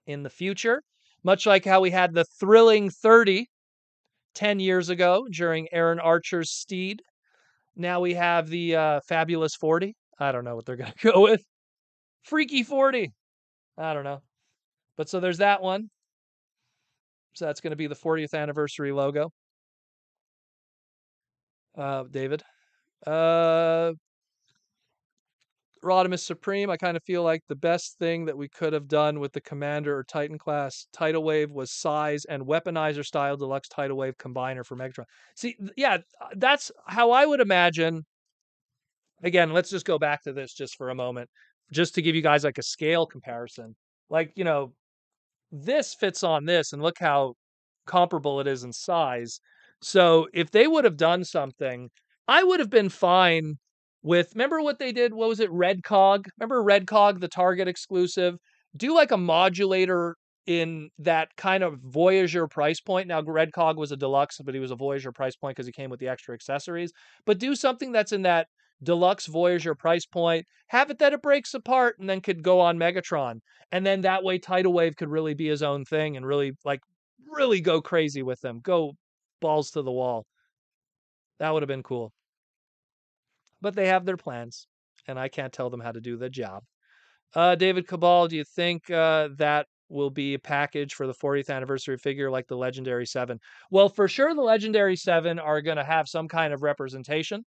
in the future, much like how we had the Thrilling 30 10 years ago during Aaron Archer's Steed. Now we have the Fabulous 40. I don't know what they're going to go with. Freaky 40. I don't know. But so there's that one. So that's going to be the 40th anniversary logo. David. Rodimus Supreme, I kind of feel like the best thing that we could have done with the Commander or Titan class Tidal Wave was size and weaponizer style Deluxe Tidal Wave combiner for Megatron. See, yeah, that's how I would imagine. Again, let's just go back to this just for a moment, just to give you guys like a scale comparison. Like, this fits on this, and look how comparable it is in size. So if they would have done something, I would have been fine with, remember what they did? What was it? Red Cog? Remember Red Cog, the Target exclusive? Do like a modulator in that kind of Voyager price point. Now, Red Cog was a deluxe, but he was a Voyager price point because he came with the extra accessories. But do something that's in that deluxe Voyager price point, have it that it breaks apart and then could go on Megatron. And then that way Tidal Wave could really be his own thing and really go crazy with them. Go balls to the wall. That would have been cool. But they have their plans, and I can't tell them how to do the job. David Cabal, do you think that will be a package for the 40th anniversary figure like the Legendary 7? Well, for sure the Legendary 7 are going to have some kind of representation.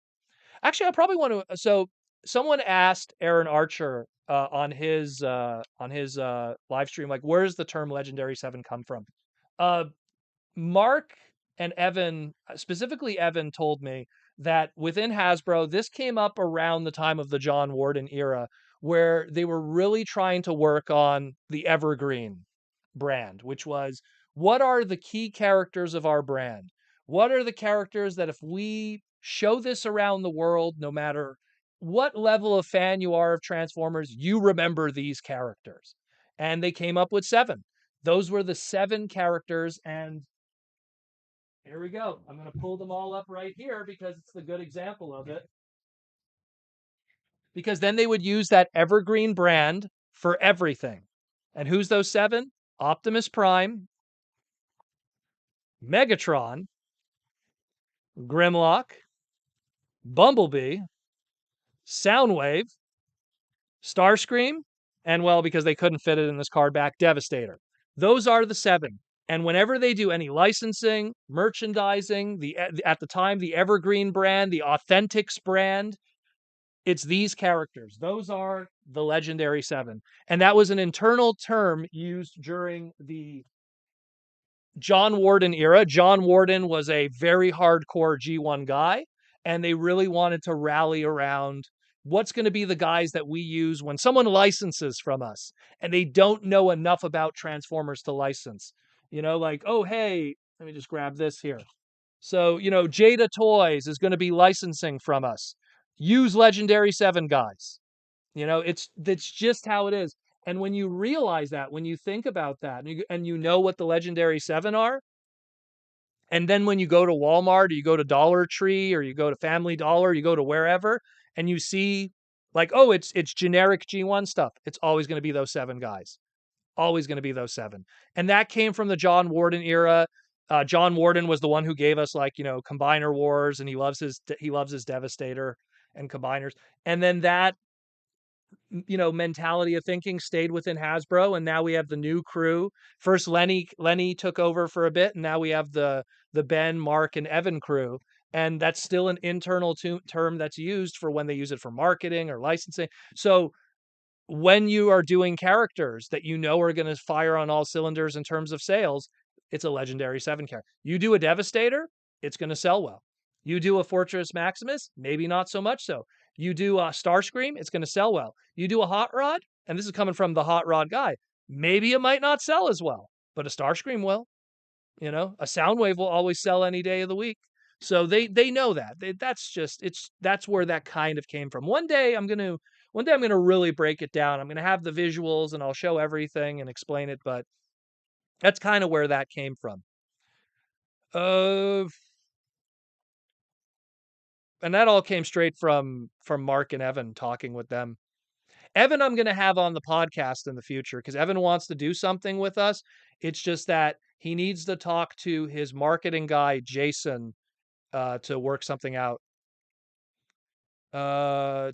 Actually, I probably want to. So someone asked Aaron Archer on his live stream, like, where does the term Legendary 7 come from? Mark and Evan, specifically Evan, told me that within Hasbro, this came up around the time of the John Warden era, where they were really trying to work on the Evergreen brand, which was, what are the key characters of our brand? What are the characters that if we show this around the world, no matter what level of fan you are of Transformers, you remember these characters? And they came up with 7. Those were the 7 characters, and here we go. I'm going to pull them all up right here because it's the good example of it. Because then they would use that Evergreen brand for everything. And who's those 7? Optimus Prime, Megatron, Grimlock, Bumblebee, Soundwave, Starscream, and, well, because they couldn't fit it in this card back, Devastator. Those are the 7. And whenever they do any licensing, merchandising, at the time, the Evergreen brand, the Authentics brand, it's these characters. Those are the Legendary 7. And that was an internal term used during the John Warden era. John Warden was a very hardcore G1 guy, and they really wanted to rally around what's going to be the guys that we use when someone licenses from us and they don't know enough about Transformers to license. Like, oh, hey, let me just grab this here. So, Jada Toys is going to be licensing from us. Use Legendary 7 guys. That's just how it is. And when you realize that, when you think about that, and you know what the Legendary 7 are, And then when you go to Walmart or you go to Dollar Tree or you go to Family Dollar, you go to wherever, and you see like, oh, it's generic G1 stuff. It's always going to be those 7 guys. Always going to be those 7. And that came from the John Warden era. John Warden was the one who gave us like, Combiner Wars, and he loves his Devastator and Combiners. And then that mentality of thinking stayed within Hasbro, and now we have the new crew. First Lenny took over for a bit, and now we have the Ben, Mark, and Evan crew. And that's still an internal term that's used for when they use it for marketing or licensing. So when you are doing characters that are going to fire on all cylinders in terms of sales, it's a legendary 7 character. You do a Devastator, it's going to sell well. You do a Fortress Maximus, maybe not so much so. You do a Starscream, it's going to sell well. You do a Hot Rod, and this is coming from the Hot Rod guy, maybe it might not sell as well, but a Starscream will. A Soundwave will always sell any day of the week. So they know that. That's where that kind of came from. One day I'm gonna really break it down. I'm gonna have the visuals and I'll show everything and explain it, but that's kind of where that came from. And that all came straight from Mark and Evan, talking with them. Evan, I'm going to have on the podcast in the future because Evan wants to do something with us. It's just that he needs to talk to his marketing guy, Jason, to work something out.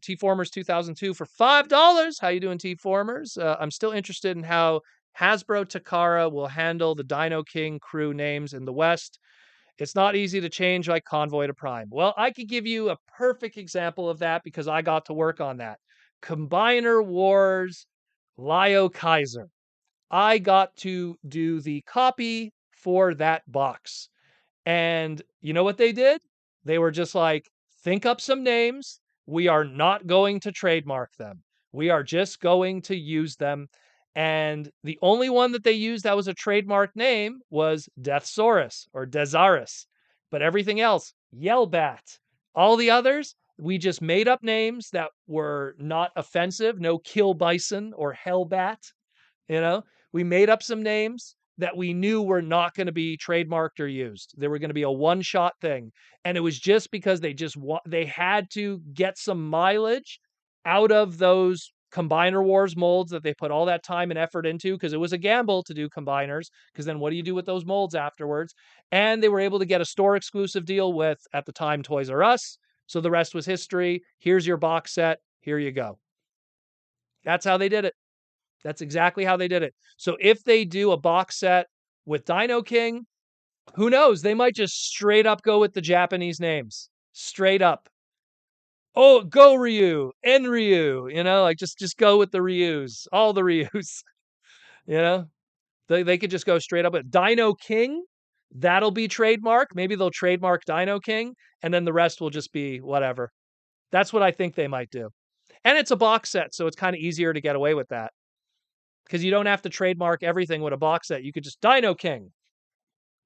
T-Formers 2002 for $5. How you doing, T-Formers? I'm still interested in how Hasbro Takara will handle the Dino King crew names in the West. It's not easy to change like Convoy to Prime. Well, I could give you a perfect example of that because I got to work on that. Combiner Wars, Lio Kaiser. I got to do the copy for that box. And you know what they did? They were just like, think up some names. We are not going to trademark them. We are just going to use them. And the only one that they used that was a trademark name was Deathsaurus or Dezaris. But everything else, Yellbat. All the others, we just made up names that were not offensive. No Kill Bison or Hellbat. We made up some names that we knew were not going to be trademarked or used. They were going to be a one-shot thing. And it was just because they had to get some mileage out of those Combiner Wars molds that they put all that time and effort into, because it was a gamble to do combiners, because then what do you do with those molds afterwards? And they were able to get a store exclusive deal with, at the time, Toys R Us. So the rest was history. Here's your box set. Here you go. That's how they did it. That's exactly how they did it. So if they do a box set with Dino King, who knows? They might just straight up go with the Japanese names. Straight up. Oh, go Ryu, Enryu, like just go with the Ryus, all the Ryus. you know, they could just go straight up with Dino King. That'll be trademark. Maybe they'll trademark Dino King, and then the rest will just be whatever. That's what I think they might do. And it's a box set, so it's kind of easier to get away with that. Because you don't have to trademark everything with a box set. You could just Dino King.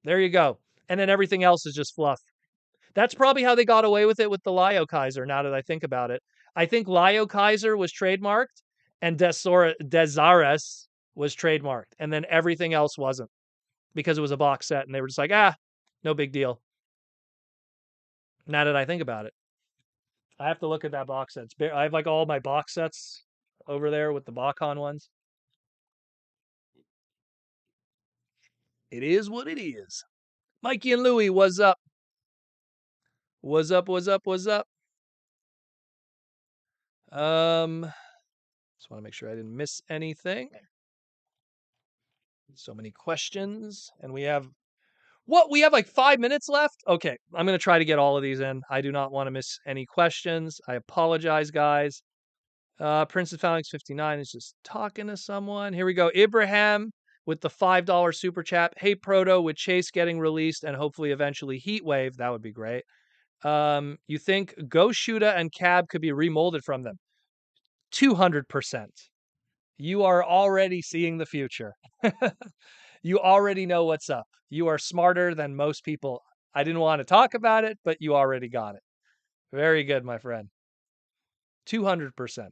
There you go. And then everything else is just fluff. That's probably how they got away with it with the Lio Kaiser, now that I think about it. I think Lio Kaiser was trademarked and Dezaris was trademarked. And then everything else wasn't because it was a box set. And they were just like, no big deal. Now that I think about it. I have to look at that box set. I have like all my box sets over there with the BotCon ones. It is what it is. Mikey and Louie, what's up? What's up? What's up? What's up? Just want to make sure I didn't miss anything. So many questions, and we have like 5 minutes left. Okay, I'm going to try to get all of these in. I do not want to miss any questions. I apologize, guys. Princess Phalanx 59 is just talking to someone. Here we go. Ibrahim with the $5 super chat. Hey, Proto, with Chase getting released and hopefully eventually Heatwave, that would be great. You think Ghost Shooter and Cab could be remolded from them? 200%. You are already seeing the future. You already know what's up. You are smarter than most people. I didn't want to talk about it, but you already got it. Very good, my friend. 200%.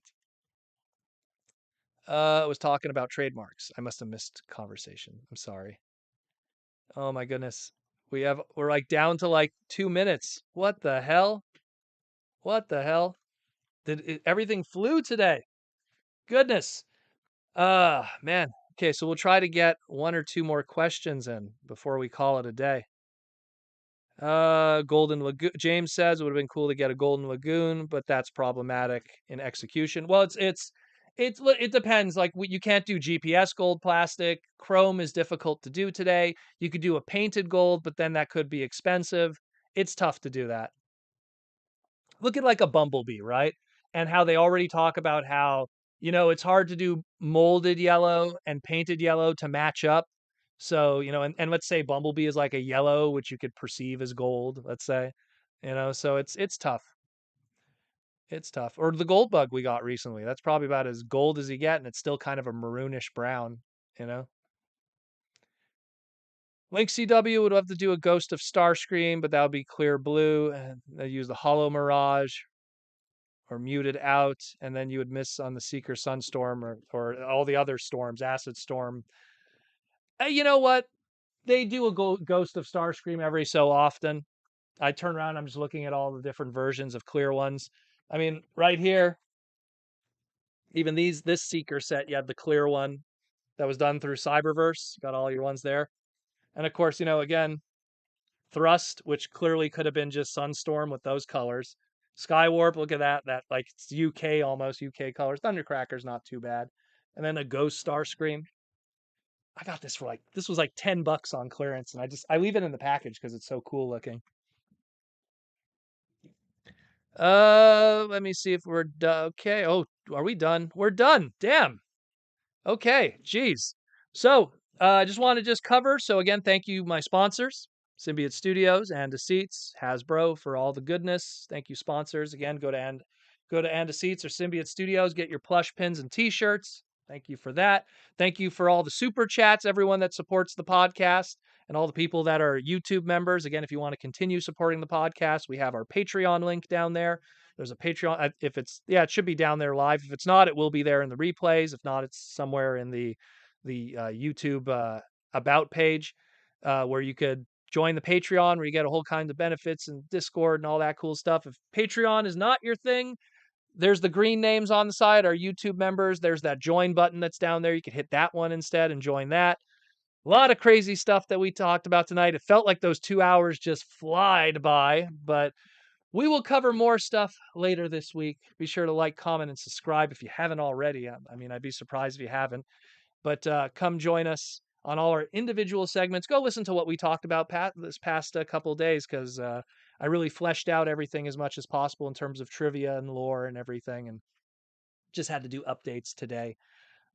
I was talking about trademarks. I must have missed conversation. I'm sorry. Oh my goodness. We're like down to like 2 minutes. What the hell? What the hell? Everything flew today? Goodness. Man. Okay, so we'll try to get one or two more questions in before we call it a day. Golden Lagoon. James says it would have been cool to get a Golden Lagoon, but that's problematic in execution. Well, it depends. Like you can't do GPS gold plastic. Chrome is difficult to do today. You could do a painted gold, but then that could be expensive. It's tough to do that. Look at like a Bumblebee, right? And how they already talk about how, it's hard to do molded yellow and painted yellow to match up. So, and let's say Bumblebee is like a yellow, which you could perceive as gold, let's say, so it's tough. It's tough. Or the gold bug we got recently. That's probably about as gold as you get, and it's still kind of a maroonish brown, you know? Link CW would have to do a Ghost of Starscream, but that would be clear blue, and they use the Hollow Mirage or muted out, and then you would miss on the Seeker Sunstorm or all the other storms, Acid Storm. You know what? They do a Ghost of Starscream every so often. I turn around, I'm just looking at all the different versions of clear ones. I mean, right here, even this Seeker set, you had the clear one that was done through Cyberverse. Got all your ones there. And of course, again, Thrust, which clearly could have been just Sunstorm with those colors. Skywarp, look at that. That like it's UK almost, UK colors. Thundercracker's not too bad. And then a Ghost Starscream. I got this for this was like $10 on clearance, and I leave it in the package because it's so cool looking. Let me see if we're done. Okay. Oh, are we done? We're done. Damn. Okay. Geez. So, I just want to cover. So again, thank you, my sponsors, Symbiote Studios and Seats, Hasbro for all the goodness. Thank you, sponsors. Again, go to And Seats or Symbiote Studios, get your plush pins and t-shirts. Thank you for that. Thank you for all the super chats, everyone that supports the podcast, and all the people that are YouTube members. Again, if you want to continue supporting the podcast, we have our Patreon link down there. There's a Patreon. If it should be down there live. If it's not, it will be there in the replays. If not, it's somewhere in the YouTube about page where you could join the Patreon, where you get a whole kind of benefits and Discord and all that cool stuff. If Patreon is not your thing, there's the green names on the side, our YouTube members. There's that join button that's down there. You could hit that one instead and join that. A lot of crazy stuff that we talked about tonight. It felt like those 2 hours just flied by, but we will cover more stuff later this week. Be sure to like, comment, and subscribe if you haven't already. I mean, I'd be surprised if you haven't. But come join us on all our individual segments. Go listen to what we talked about this past couple of days, because I really fleshed out everything as much as possible in terms of trivia and lore and everything, and just had to do updates today.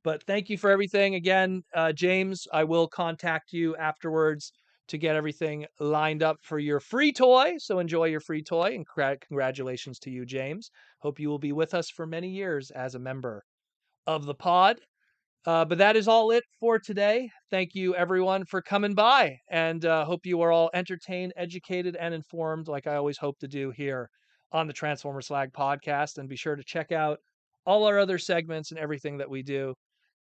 But thank you for everything. Again, James, I will contact you afterwards to get everything lined up for your free toy. So enjoy your free toy, and congratulations to you, James. Hope you will be with us for many years as a member of the pod. But that is all it for today. Thank you, everyone, for coming by, and hope you are all entertained, educated, and informed, like I always hope to do here on the Transformer Slag podcast. And be sure to check out all our other segments and everything that we do.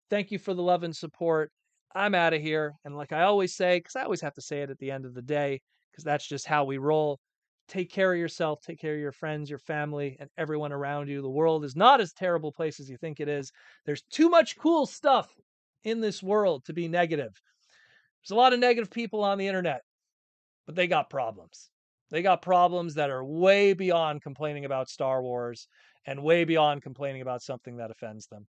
Thank you for the love and support. I'm out of here. And like I always say, because I always have to say it at the end of the day, because that's just how we roll. Take care of yourself, take care of your friends, your family, and everyone around you. The world is not as terrible a place as you think it is. There's too much cool stuff in this world to be negative. There's a lot of negative people on the internet, but they got problems. They got problems that are way beyond complaining about Star Wars and way beyond complaining about something that offends them.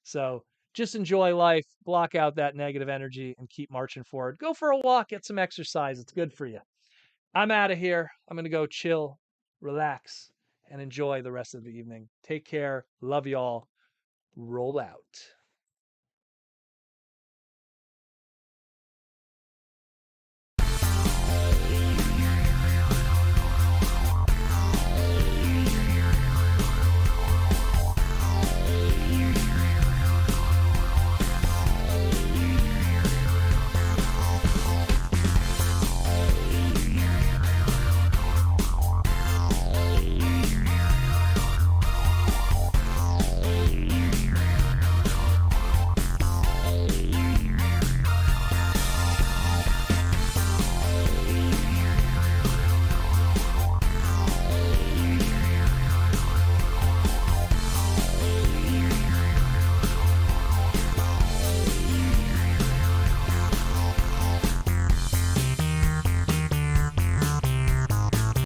So just enjoy life, block out that negative energy, and keep marching forward. Go for a walk, get some exercise. It's good for you. I'm out of here. I'm going to go chill, relax, and enjoy the rest of the evening. Take care. Love y'all. Roll out.